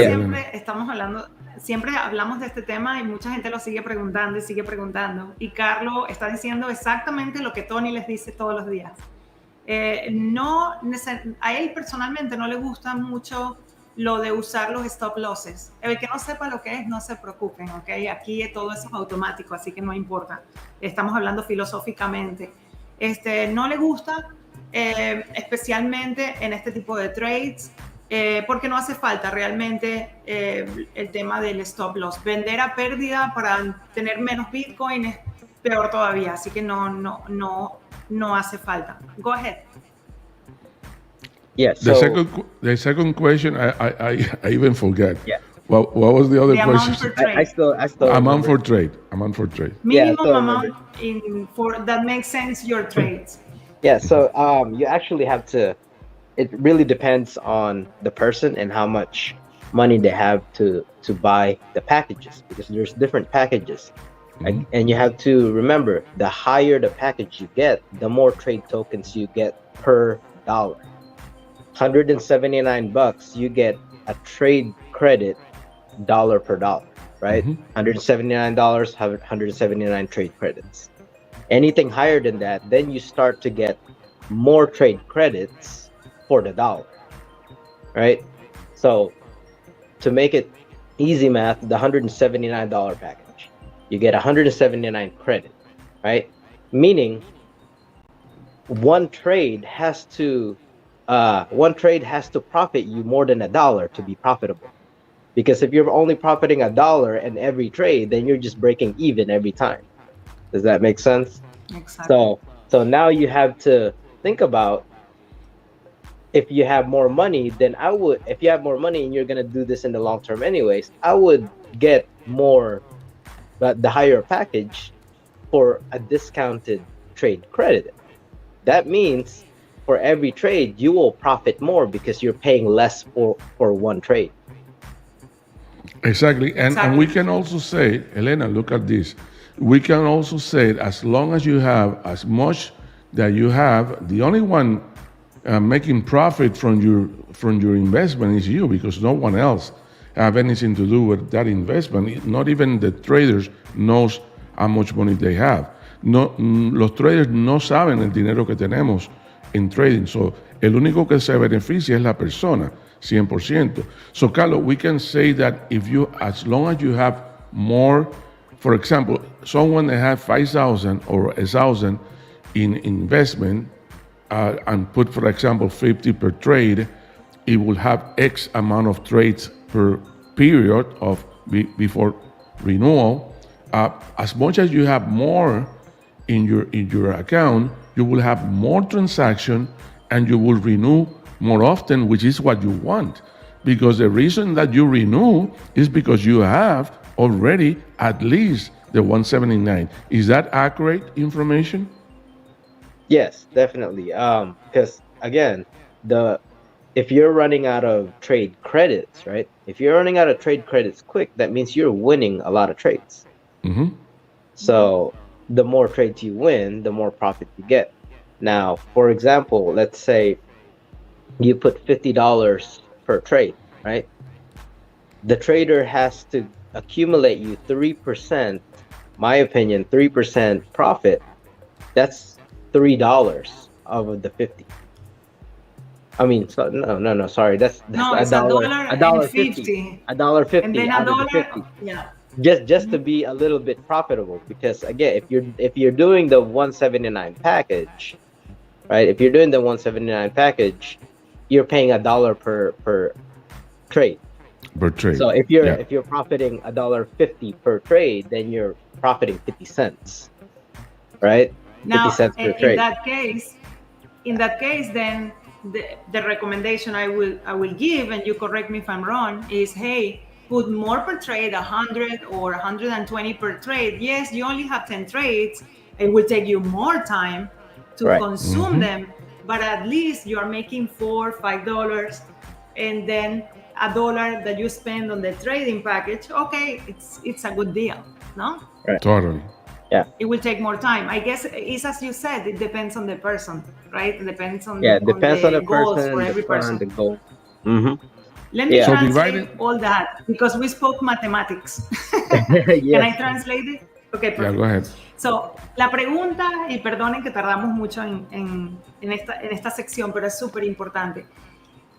siempre hablamos de este tema y mucha gente lo sigue preguntando y sigue preguntando. Y Carlos está diciendo exactamente lo que Tony les dice todos los días. A él personalmente no le gusta mucho lo de usar los stop losses. El que no sepa lo que es, no se preocupen, ¿ok? Aquí todo eso es automático, así que no importa. Estamos hablando filosóficamente. No le gusta, especialmente en este tipo de trades, porque no hace falta realmente el tema del stop loss. Vender a pérdida para tener menos Bitcoin es peor todavía, así que no hace falta. Go ahead. Yeah. So the second question, I even forget. Yeah. What was the other question? I still amount for trade. Minimum amount that makes sense your trades. Yeah. So you actually have to. It really depends on the person and how much money they have to buy the packages, because there's different packages. And you have to remember, the higher the package you get, the more trade tokens you get per dollar. $179, you get a trade credit dollar per dollar, right? $179, 179 trade credits. Anything higher than that, then you start to get more trade credits for the dollar, right? So to make it easy math, the $179 package, you get 179 credit, right? Meaning one trade has to profit you more than $1 to be profitable. Because if you're only profiting $1 in every trade, then you're just breaking even every time. Does that make sense? Exactly. So now you have to think about, if you have more money, then if you have more money and you're going to do this in the long term anyways, I would get more, but the higher package for a discounted trade credit. That means for every trade, you will profit more because you're paying less for one trade. Exactly. And we can also say, Elena, look at this. We can also say, as long as you have as much that you have, the only one making profit from your investment is you, because no one else have anything to do with that investment. Not even the traders knows how much money they have. No, los traders no saben el dinero que tenemos en trading. So, el único que se beneficia es la persona, 100%. So, Carlos, we can say that as long as you have more, for example, someone that has 5,000 or 1,000 in investment, and put, for example, 50 per trade, it will have X amount of trades per period of before renewal. As much as you have more in your account, you will have more transaction and you will renew more often, which is what you want. Because the reason that you renew is because you have already at least the 179. Is that accurate information? Yes, definitely. Because again, if you're running out of trade credits, right? If you're running out of trade credits quick, that means you're winning a lot of trades. Mm-hmm. So the more trades you win, the more profit you get. Now, for example, let's say you put $50 per trade, right? The trader has to accumulate you 3%, my opinion, 3% profit. That's $3 of the 50. I mean, no, sorry. That's it's $1.50. $1.50. And then $1, yeah. Just to be a little bit profitable, because again, if you're doing the 179 package, right? If you're doing the 179 package, you're paying $1 per trade. Per trade. So if you're profiting $1.50 per trade, then you're profiting 50 cents, right? Now, 50 cents per trade. In that case, then the recommendation I will give, and you correct me if I'm wrong, is, hey, put more per trade, 100 or 120 per trade. Yes, you only have 10 trades. It will take you more time to consume them, but at least you are making $4 or $5, and then $1 that you spend on the trading package. Okay, it's a good deal, no? Right. Totally. Yeah. It will take more time. I guess it's as you said, it depends on the person, right? It depends on it depends on the goals person, for every person. The goal. Mm-hmm. Let me translate all that, because we spoke mathematics. Can I translate it? Okay, perfect. Yeah, go ahead. So, la pregunta, y perdonen que tardamos mucho en esta sección, pero es súper importante.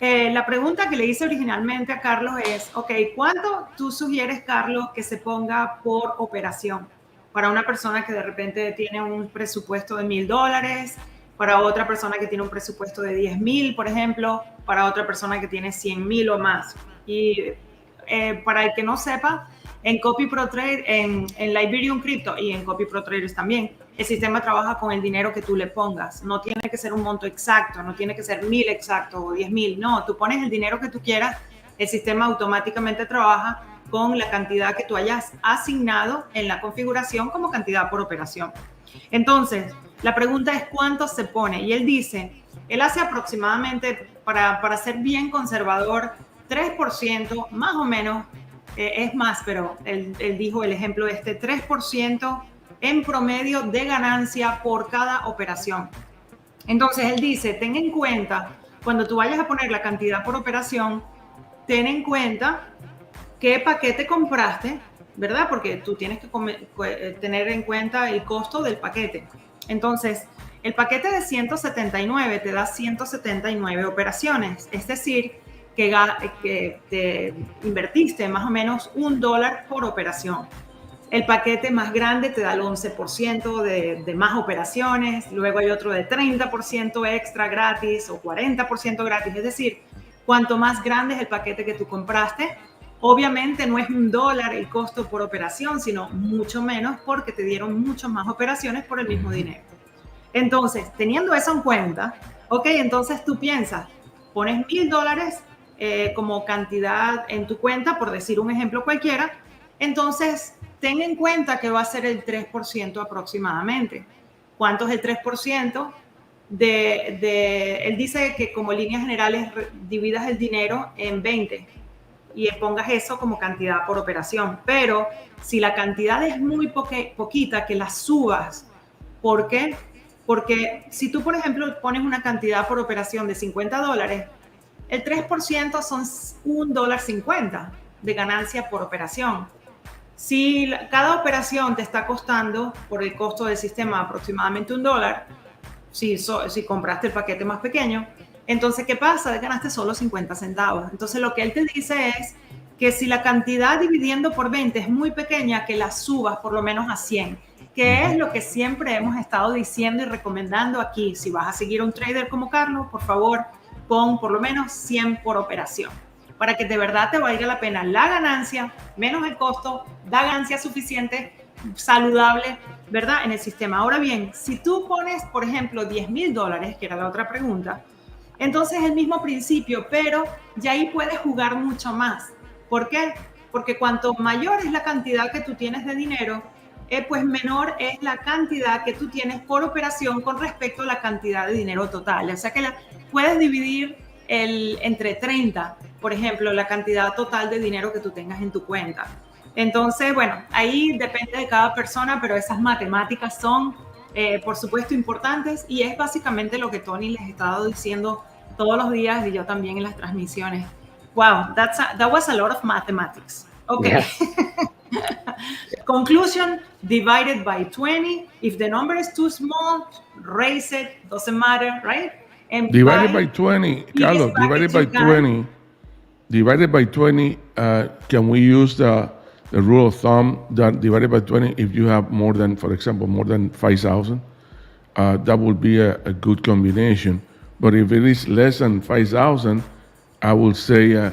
La pregunta que le hice originalmente a Carlos es, ok, ¿cuánto tú sugieres, Carlos, que se ponga por operación? Para una persona que de repente tiene un presupuesto de $1,000, para otra persona que tiene un presupuesto de 10,000, por ejemplo, para otra persona que tiene 100,000 o más. Y para el que no sepa, en Copy Pro Trade, en Liberium Crypto y en Copy Pro Traders también, el sistema trabaja con el dinero que tú le pongas. No tiene que ser un monto exacto, no tiene que ser 1,000 exacto o 10,000. No, tú pones el dinero que tú quieras, el sistema automáticamente trabaja con la cantidad que tú hayas asignado en la configuración como cantidad por operación. Entonces, la pregunta es ¿cuánto se pone? Y él dice, él hace aproximadamente, para ser bien conservador, 3%, más o menos, es más, pero él dijo el ejemplo 3% en promedio de ganancia por cada operación. Entonces, él dice, ten en cuenta, cuando tú vayas a poner la cantidad por operación, ten en cuenta qué paquete compraste, ¿verdad? Porque tú tienes que tener en cuenta el costo del paquete. Entonces, el paquete de 179 te da 179 operaciones, es decir, que te invertiste más o menos $1 por operación. El paquete más grande te da el 11% de más operaciones, luego hay otro de 30% extra gratis o 40% gratis, es decir, cuanto más grande es el paquete que tú compraste, obviamente no es $1 el costo por operación, sino mucho menos porque te dieron muchas más operaciones por el mismo dinero. Entonces, teniendo eso en cuenta, ok, entonces tú piensas, pones $1,000 como cantidad en tu cuenta, por decir un ejemplo cualquiera, entonces ten en cuenta que va a ser el 3% aproximadamente. ¿Cuánto es el 3%? Él dice que como líneas generales dividas el dinero en 20 y pongas eso como cantidad por operación. Pero si la cantidad es muy poquita, que la subas. ¿Por qué? Porque si tú, por ejemplo, pones una cantidad por operación de $50, el 3% son $1.50 de ganancia por operación. Si cada operación te está costando, por el costo del sistema, aproximadamente $1, si compraste el paquete más pequeño, entonces, ¿qué pasa? Ganaste solo 50 centavos. Entonces, lo que él te dice es que si la cantidad dividiendo por 20 es muy pequeña, que la subas por lo menos a 100, que es lo que siempre hemos estado diciendo y recomendando aquí. Si vas a seguir a un trader como Carlos, por favor, pon por lo menos 100 por operación, para que de verdad te valga la pena la ganancia, menos el costo, da ganancia suficiente, saludable, ¿verdad? En el sistema. Ahora bien, si tú pones, por ejemplo, $10,000, que era la otra pregunta, entonces es el mismo principio, pero ya ahí puedes jugar mucho más. ¿Por qué? Porque cuanto mayor es la cantidad que tú tienes de dinero, pues menor es la cantidad que tú tienes por operación con respecto a la cantidad de dinero total. O sea que puedes dividir entre 30, por ejemplo, la cantidad total de dinero que tú tengas en tu cuenta. Entonces, bueno, ahí depende de cada persona, pero esas matemáticas son, por supuesto, importantes y es básicamente lo que Tony les ha estado diciendo todos los días y yo también en las transmisiones. Wow, that was a lot of mathematics. Okay. Yeah. Conclusion, divided by 20. If the number is too small, raise it, doesn't matter, right? And divided by 20, Carlos, divided by 20, can we use the rule of thumb that divided by 20, if you have more than, for example, more than 5,000, that would be a good combination. But if it is less than 5,000, I would say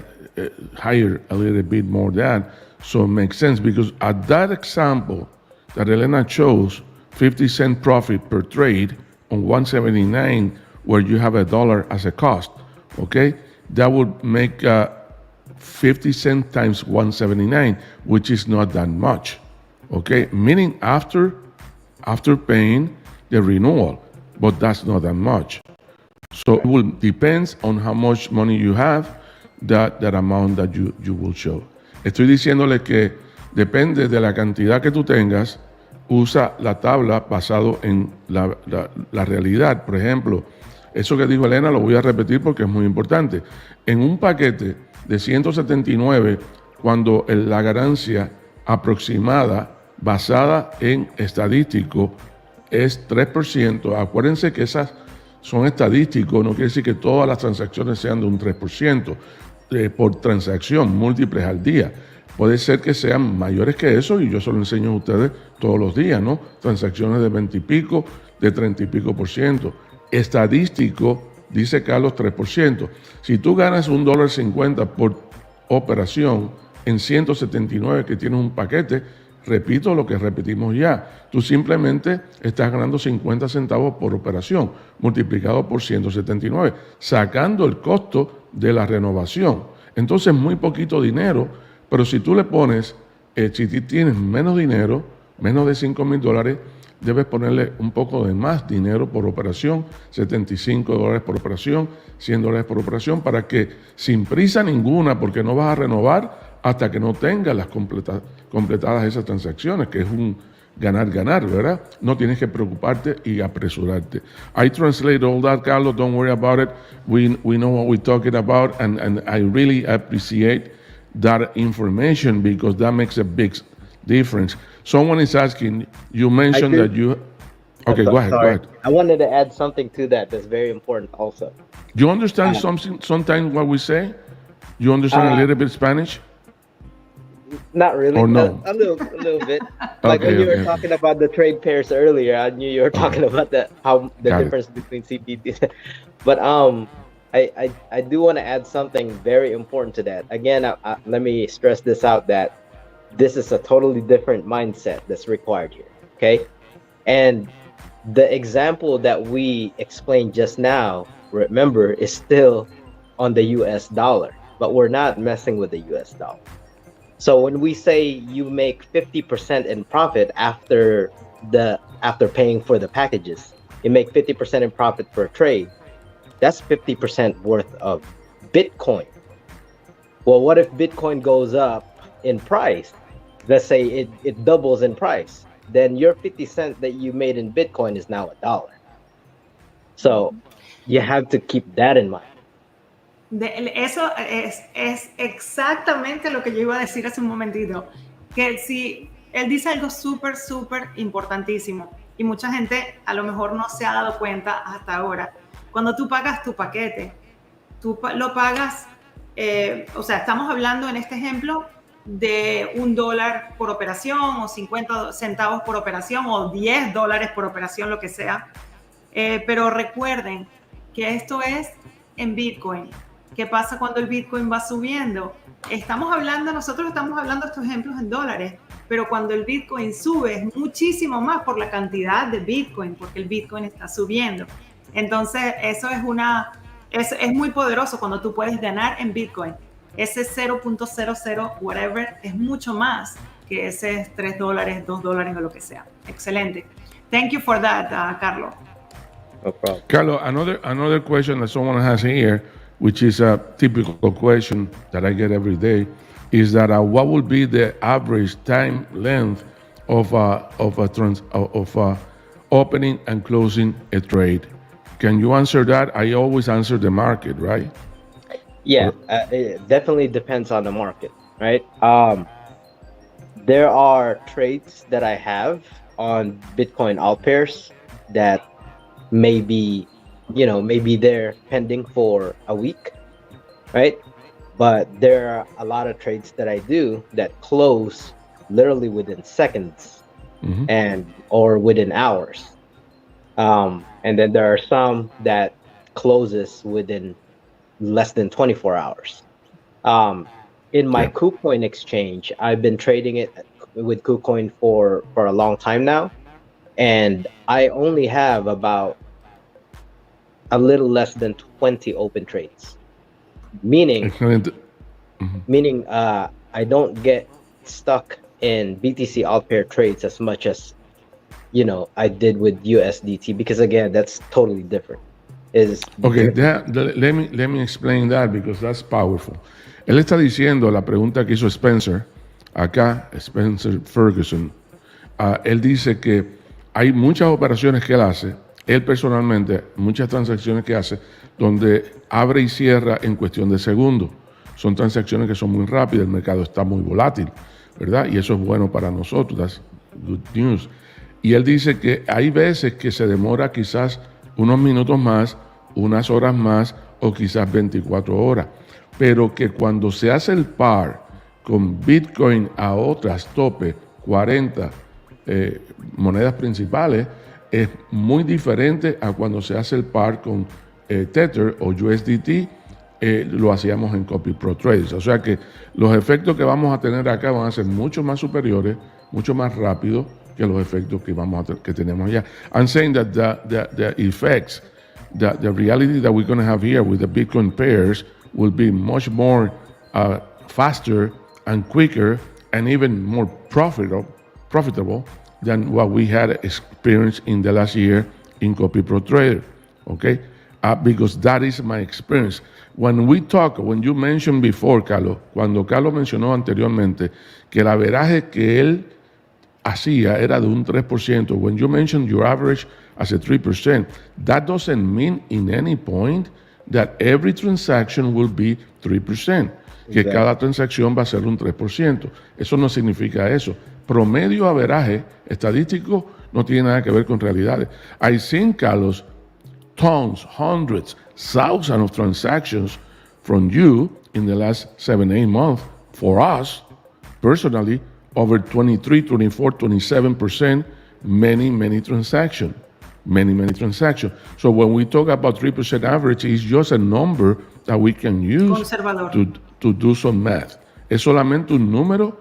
higher a little bit more than that. So it makes sense because at that example that Elena chose, 50-cent profit per trade on 179, where you have $1 as a cost, okay? That would make 50 cents times 179, which is not that much, okay? Meaning after paying the renewal, but that's not that much. So it will depend on how much money you have, that amount that you will show. Estoy diciéndole que depende de la cantidad que tú tengas, usa la tabla basado en la realidad. Por ejemplo, eso que dijo Elena lo voy a repetir porque es muy importante. En un paquete de 179, cuando la ganancia aproximada basada en estadístico es 3%, acuérdense que esas son estadísticos, no quiere decir que todas las transacciones sean de un 3% por transacción, múltiples al día. Puede ser que sean mayores que eso y yo se lo enseño a ustedes todos los días, ¿no? Transacciones de 20 y pico, de 30 y pico %. Estadístico, dice Carlos, 3%. Si tú ganas $1.50 por operación en 179 que tienes un paquete, repito lo que repetimos ya, tú simplemente estás ganando 50 centavos por operación, multiplicado por 179, sacando el costo de la renovación. Entonces, muy poquito dinero, pero si tú le pones, si tienes menos dinero, menos de $5,000, debes ponerle un poco de más dinero por operación, $75 por operación, $100 por operación, para que sin prisa ninguna, porque no vas a renovar hasta que no tengas las completadas esas transacciones, que es un ganar-ganar, ¿verdad? No tienes que preocuparte y apresurarte. I translate all that, Carlos, don't worry about it. We know what we're talking about, and I really appreciate that information because that makes a big difference. Someone is asking, you mentioned that you... Okay, go ahead. I wanted to add something to that that's very important also. You understand sometimes what we say? You understand a little bit Spanish? Not really. Or no? A little bit. Like Okay, when you were okay. talking about the trade pairs earlier, I knew you were talking about how the Got it. difference between CPT. But I do want to add something very important to that. Again, let me stress this out, that this is a totally different mindset that's required here. Okay, and the example that we explained just now, remember, is still on the US dollar, but we're not messing with the US dollar. So when we say you make 50% in profit after paying for the packages, you make 50% in profit per trade. That's 50% worth of Bitcoin. Well, what if Bitcoin goes up in price? Let's say it doubles in price. Then your 50 cents that you made in Bitcoin is now $1. So you have to keep that in mind. Eso es exactamente lo que yo iba a decir hace un momentito, que si él dice algo súper importantísimo y mucha gente a lo mejor no se ha dado cuenta hasta ahora. Cuando tú pagas tu paquete, tú lo pagas, o sea, estamos hablando en este ejemplo de $1 por operación o 50 centavos por operación o $10 por operación, lo que sea. Pero recuerden que esto es en Bitcoin. ¿Qué pasa cuando el Bitcoin va subiendo? Nosotros estamos hablando de estos ejemplos en dólares, pero cuando el Bitcoin sube es muchísimo más por la cantidad de Bitcoin, porque el Bitcoin está subiendo. Entonces, eso es muy poderoso cuando tú puedes ganar en Bitcoin. Ese 0.00 whatever es mucho más que ese $3, $2 o lo que sea. Excelente. Thank you for that, Carlos. No problem. Carlos, another question that someone has here, which is a typical question that I get every day, is that what would be the average time length of opening and closing a trade? Can you answer that? I always answer the market, right? Yeah, it definitely depends on the market, right? There are trades that I have on Bitcoin alt pairs that maybe they're pending for a week, right? But there are a lot of trades that I do that close literally within seconds, or within hours. And then there are some that closes within less than 24 hours. In my KuCoin exchange, I've been trading it with KuCoin for a long time now, and I only have about a little less than 20 open trades, meaning I don't get stuck in BTC alt pair trades as much as I did with USDT, because again, that's totally different. Okay, let me explain that, because that's powerful. Él está diciendo la pregunta que hizo Spencer Ferguson. Él dice que hay muchas operaciones que él hace, él personalmente, muchas transacciones que hace, donde abre y cierra en cuestión de segundos. Son transacciones que son muy rápidas, el mercado está muy volátil, ¿verdad? Y eso es bueno para nosotros, that's good news. Y él dice que hay veces que se demora quizás unos minutos más, unas horas más, o quizás 24 horas. Pero que cuando se hace el par con Bitcoin a otras tope 40 monedas principales, es muy diferente a cuando se hace el par con Tether o USDT. Lo hacíamos en Copy Pro Trades. O sea que los efectos que vamos a tener acá van a ser mucho más superiores, mucho más rápidos que los efectos que tenemos allá. I'm saying that the effects, the reality that we're going to have here with the Bitcoin pairs will be much more faster and quicker and even more profitable than what we had experienced in the last year in Copy Pro Trader, okay? Because that is my experience. When you mentioned before, Carlos, cuando Carlos mencionó anteriormente que el averaje que él hacía era de un 3%, when you mentioned your average as a 3%, that doesn't mean in any point that every transaction will be 3%, que cada transacción va a ser un 3%. Eso no significa eso. Promedio averaje estadístico no tiene nada que ver con realidades. I've seen, Carlos, tons, hundreds, thousands of transactions from you in the last 7-8 months for us personally, over 23, 24, 27%, many transactions. Many transactions. So when we talk about 3% average, it's just a number that we can use to do some math. Es solamente un número.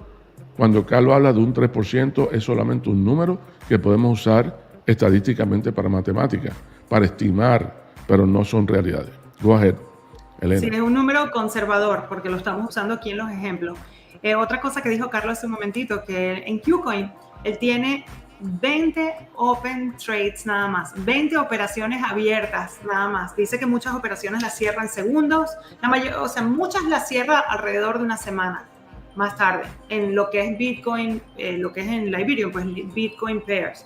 Cuando Carlos habla de un 3%, es solamente un número que podemos usar estadísticamente para matemáticas, para estimar, pero no son realidades. Go ahead, Elena. Sí, es un número conservador, porque lo estamos usando aquí en los ejemplos. Otra cosa que dijo Carlos hace un momentito, que en KuCoin él tiene 20 open trades nada más, 20 operaciones abiertas nada más. Dice que muchas operaciones las cierra en segundos, muchas las cierra alrededor de una semana más tarde, en lo que es Bitcoin, lo que es en Liberium, pues Bitcoin Pairs.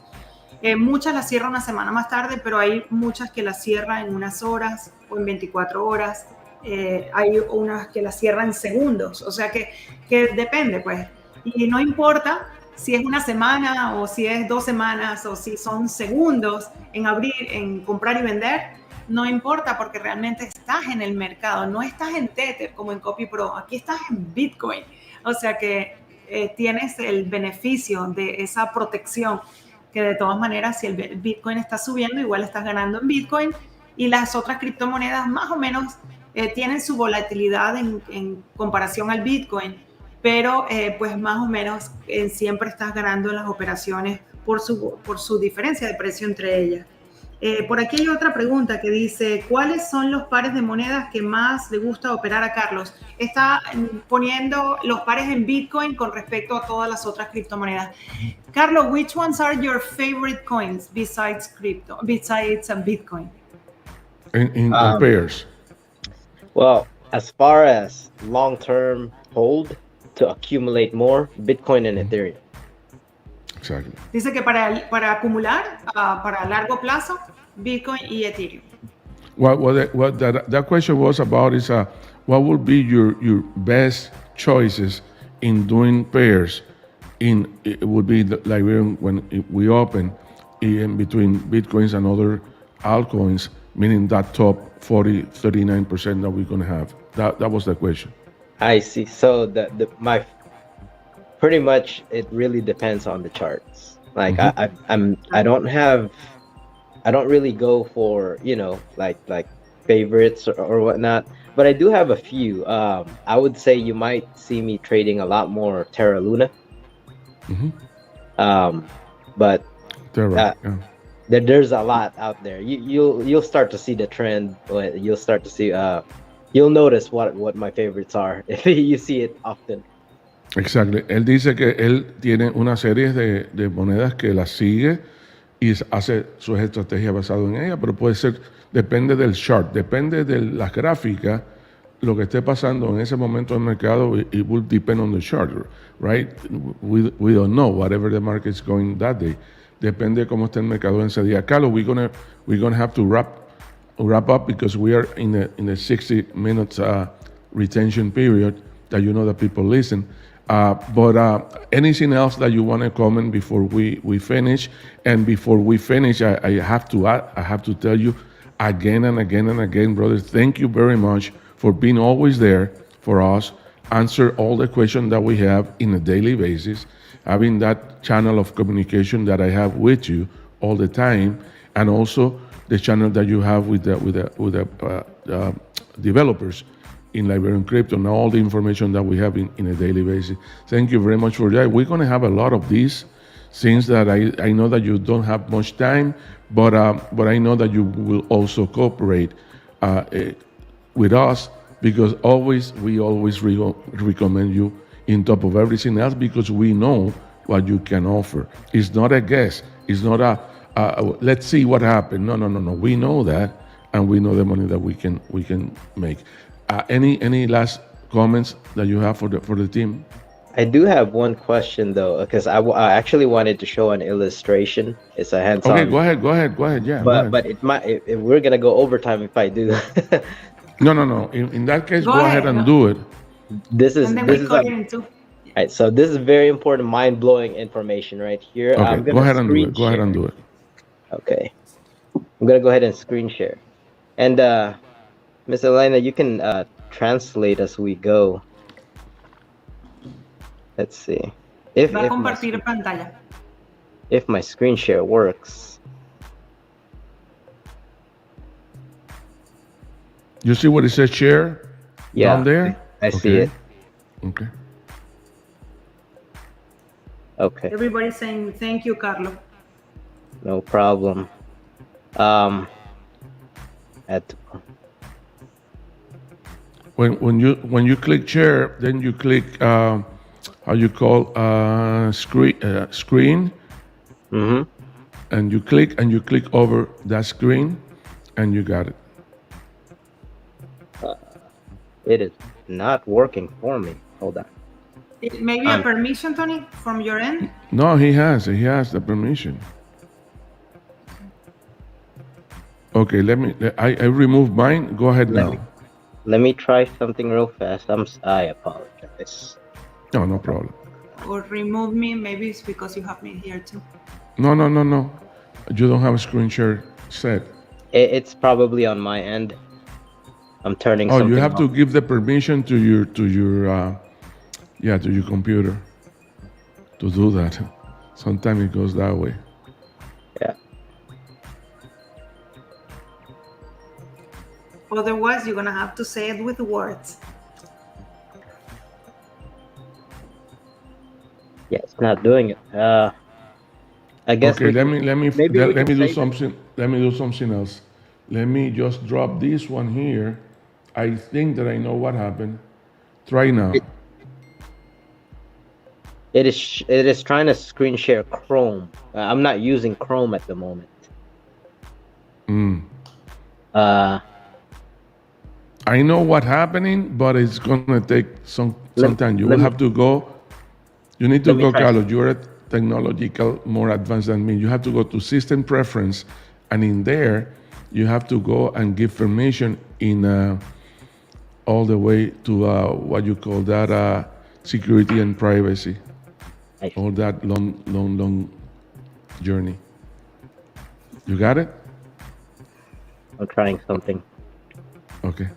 Muchas las cierra una semana más tarde, pero hay muchas que las cierra en unas horas o en 24 horas. Hay unas que las cierran en segundos, o sea que depende, pues. Y no importa si es una semana o si es 2 semanas o si son segundos en abrir, en comprar y vender, no importa porque realmente estás en el mercado, no estás en Tether como en CopyPro, aquí estás en Bitcoin, o sea que tienes el beneficio de esa protección que de todas maneras si el Bitcoin está subiendo igual estás ganando en Bitcoin y las otras criptomonedas más o menos tienen su volatilidad en comparación al Bitcoin, pero pues más o menos siempre estás ganando en las operaciones por su diferencia de precio entre ellas. Por aquí hay otra pregunta que dice, ¿cuáles son los pares de monedas que más le gusta operar a Carlos? Está poniendo los pares en Bitcoin con respecto a todas las otras criptomonedas. Carlos, which ones are your favorite coins besides Bitcoin? In pairs. Well, as far as long-term hold to accumulate more, Bitcoin and Ethereum. Exactly. Dice que para acumular, para largo plazo, Bitcoin y Ethereum. What that question was about is what would be your best choices in doing pairs? It would be like when we open in between Bitcoins and other altcoins, meaning that top 40, 39% that we're going to have. That was the question. I see. So my pretty much it really depends on the charts. Like I don't really go for, like favorites or whatnot, but I do have a few. I would say you might see me trading a lot more Terra Luna. But Terra, there's a lot out there. You'll start to see the trend. You'll start to see you'll notice what my favorites are if you see it often. Exactly. Él dice que él tiene una serie de monedas que las sigue y hace sus estrategias basadas en ellas, pero puede ser, depende del chart, depende de las gráficas, lo que esté pasando en ese momento del mercado, it will depend on the chart, right? We don't know whatever the market is going that day. Depende de cómo esté el mercado en ese día. Carlos, we're gonna have to wrap up because we are in the 60 minutes retention period that you know that people listen. But anything else that you want to comment before we finish? And before we finish, I have to tell you again and again, brothers, thank you very much for being always there for us, answer all the questions that we have in a daily basis, having that channel of communication that I have with you all the time, and also the channel that you have with the developers in Liberian Crypto and all the information that we have in a daily basis. Thank you very much for that. We're going to have a lot of these things that I know that you don't have much time, but I know that you will also cooperate with us because we always recommend you in top of everything else because we know what you can offer. It's not a guess. It's not let's see what happened. No. We know that, and we know the money that we can make. Any last comments that you have for the team? I do have one question though, because I actually wanted to show an illustration. It's a hands-on. Okay, go ahead. Yeah. But if we're gonna go overtime if I do. No. In that case, go ahead and do it. Right, so this is very important, mind-blowing information right here. Okay, go ahead and do it. Okay, I'm gonna go ahead and screen share, and Ms. Elena, you can translate as we go. Let's see. If Va a compartir pantalla. If my screen share works. You see what it says share down there? I see it. Okay. Okay. Everybody's saying thank you, Carlos. No problem. When you click share, then you click how you call screen. Mm-hmm. And you click over that screen, and you got it. It is not working for me. Hold on. Maybe a permission, Tony, from your end? No, he has the permission. Okay, I remove mine. Go ahead now. Let me try something real fast. I apologize. No problem. Or remove me, maybe it's because you have me here too. No. You don't have a screen share set. It's probably on my end. I'm turning something you have off. to give the permission to your computer to do that. Sometimes it goes that way. Yeah. Otherwise, you're gonna have to say it with words. Yeah, it's not doing it. I guess. Okay, let me do something. Let me do something else. Let me just drop this one here. I think that I know what happened. Try now. It is trying to screen share Chrome. I'm not using Chrome at the moment. I know what's happening, but it's gonna take some time. You need to go, Carlos. You're technological more advanced than me. You have to go to system preference, and in there, you have to go and give permission in all the way to what you call that security and privacy. All that long journey. You got it? I'm trying something. Okay.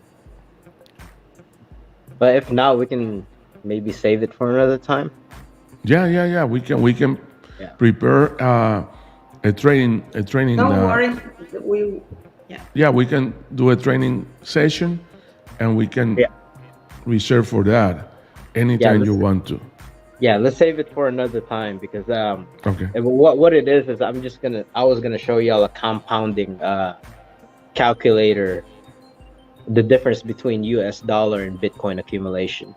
But if not, we can maybe save it for another time. Yeah. We can prepare a training. Don't worry. We can do a training session, and we can reserve for that anytime you want to. Yeah, let's save it for another time because okay. What it is I was gonna show y'all a compounding calculator, the difference between US dollar and Bitcoin accumulation.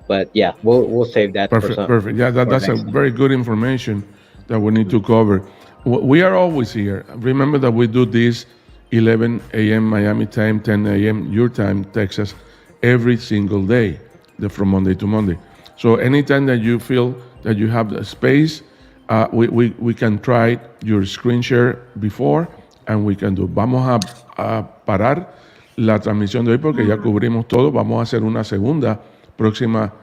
But yeah, we'll save that. Perfect. Yeah, that's a very good information that we need to cover. We are always here. Remember that we do this 11 a.m. Miami time, 10 a.m. your time, Texas, every single day, from Monday to Monday. So anytime that you feel that you have the space, we can try your screen share before, and we can do. Vamos a parar la transmisión de hoy porque ya cubrimos todo. Vamos a hacer una segunda próxima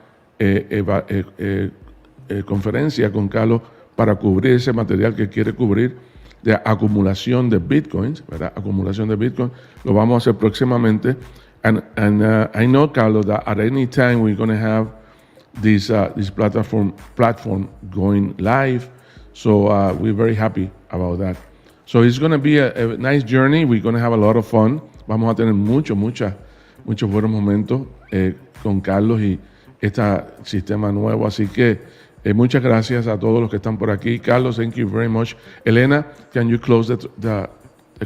conferencia con Carlos para cubrir ese material que quiere cubrir de acumulación de bitcoins, ¿verdad? Acumulación de bitcoin. Lo vamos a hacer próximamente. And I know, Carlos, that at any time we're going to have this platform going live. So we're very happy about that. So it's going to be a nice journey. We're going to have a lot of fun. Vamos a tener muchos buenos momentos con Carlos y este sistema nuevo. Así que muchas gracias a todos los que están por aquí. Carlos, thank you very much. Elena, can you close the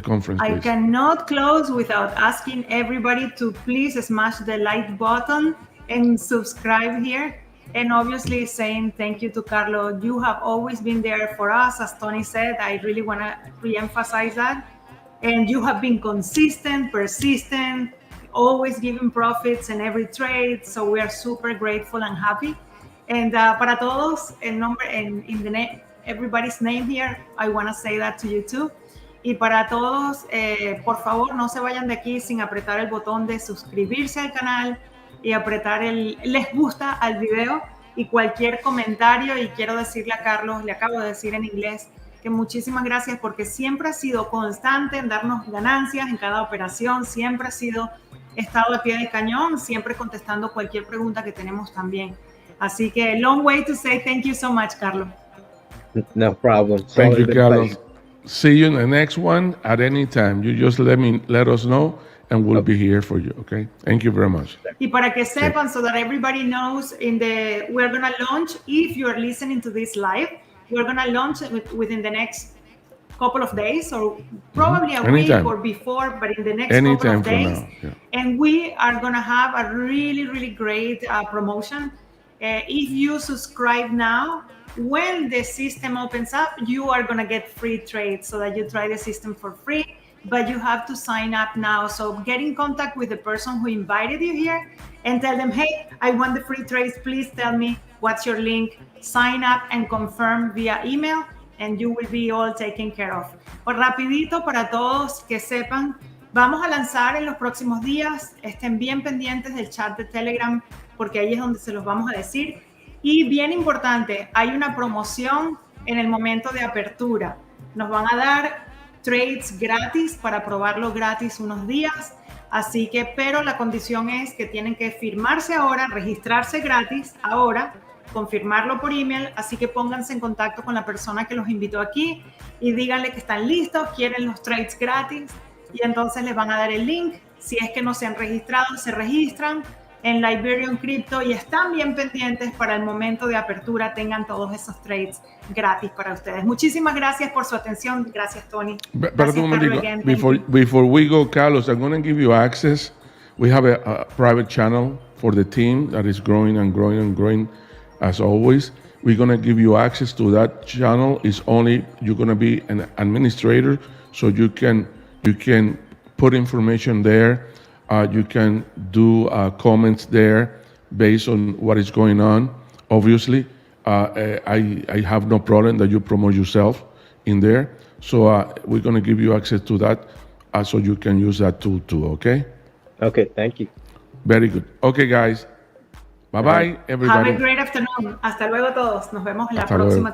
conference, please? I cannot close without asking everybody to please smash the like button and subscribe here. And obviously saying thank you to Carlos. You have always been there for us. As Tony said, I really want to re-emphasize that. And you have been consistent, persistent, always giving profits in every trade. So we are super grateful and happy. And para todos, everybody's name here, I want to say that to you too. Y para todos, por favor, no se vayan de aquí sin apretar el botón de suscribirse al canal y apretar el les gusta al video y cualquier comentario. Y quiero decirle a Carlos, le acabo de decir en inglés, que muchísimas gracias porque siempre ha sido constante en darnos ganancias en cada operación, siempre ha estado al pie del cañón, siempre contestando cualquier pregunta que tenemos también. Así que long way to say thank you so much, Carlos. No problem. Thank you, Carlos. See you in the next one at any time. You just let us know, and we'll be here for you. Okay. Thank you very much. Y para que sepan, so that everybody knows, we're gonna launch. If you're listening to this live, we're gonna launch within the next couple of days, or probably a week or before, but in the next couple of days. And we are gonna have a really, really great promotion. If you subscribe now, when the system opens up, you are gonna get free trades so that you try the system for free, but you have to sign up now. So get in contact with the person who invited you here and tell them, hey, I want the free trades. Please tell me what's your link. Sign up and confirm via email, and you will be all taken care of. Pues rapidito para todos que sepan, vamos a lanzar en los próximos días. Estén bien pendientes del chat de Telegram, porque ahí es donde se los vamos a decir. Y bien importante, hay una promoción en el momento de apertura. Nos van a dar trades gratis para probarlo gratis unos días. Así que, pero la condición es que tienen que firmarse ahora, registrarse gratis ahora, confirmarlo por email. Así que pónganse en contacto con la persona que los invitó aquí y díganle que están listos, quieren los trades gratis, y entonces les van a dar el link. Si es que no se han registrado, se registran en Liberium Crypto y están bien pendientes para el momento de apertura, tengan todos esos trades gratis para ustedes. Muchísimas gracias por su atención. Gracias, Tony. Perdón, before we go, Carlos, I'm going to give you access. We have a private channel for the team that is growing and growing and growing as always. We're going to give you access to that channel. It's only, you're going to be an administrator, so you can put information there. You can do comments there based on what is going on. Obviously, I have no problem that you promote yourself in there. So we're going to give you access to that so you can use that tool too, okay? Okay, thank you. Very good. Okay, guys. Bye-bye, everybody. Have a great afternoon. Hasta luego todos. Nos vemos en la próxima.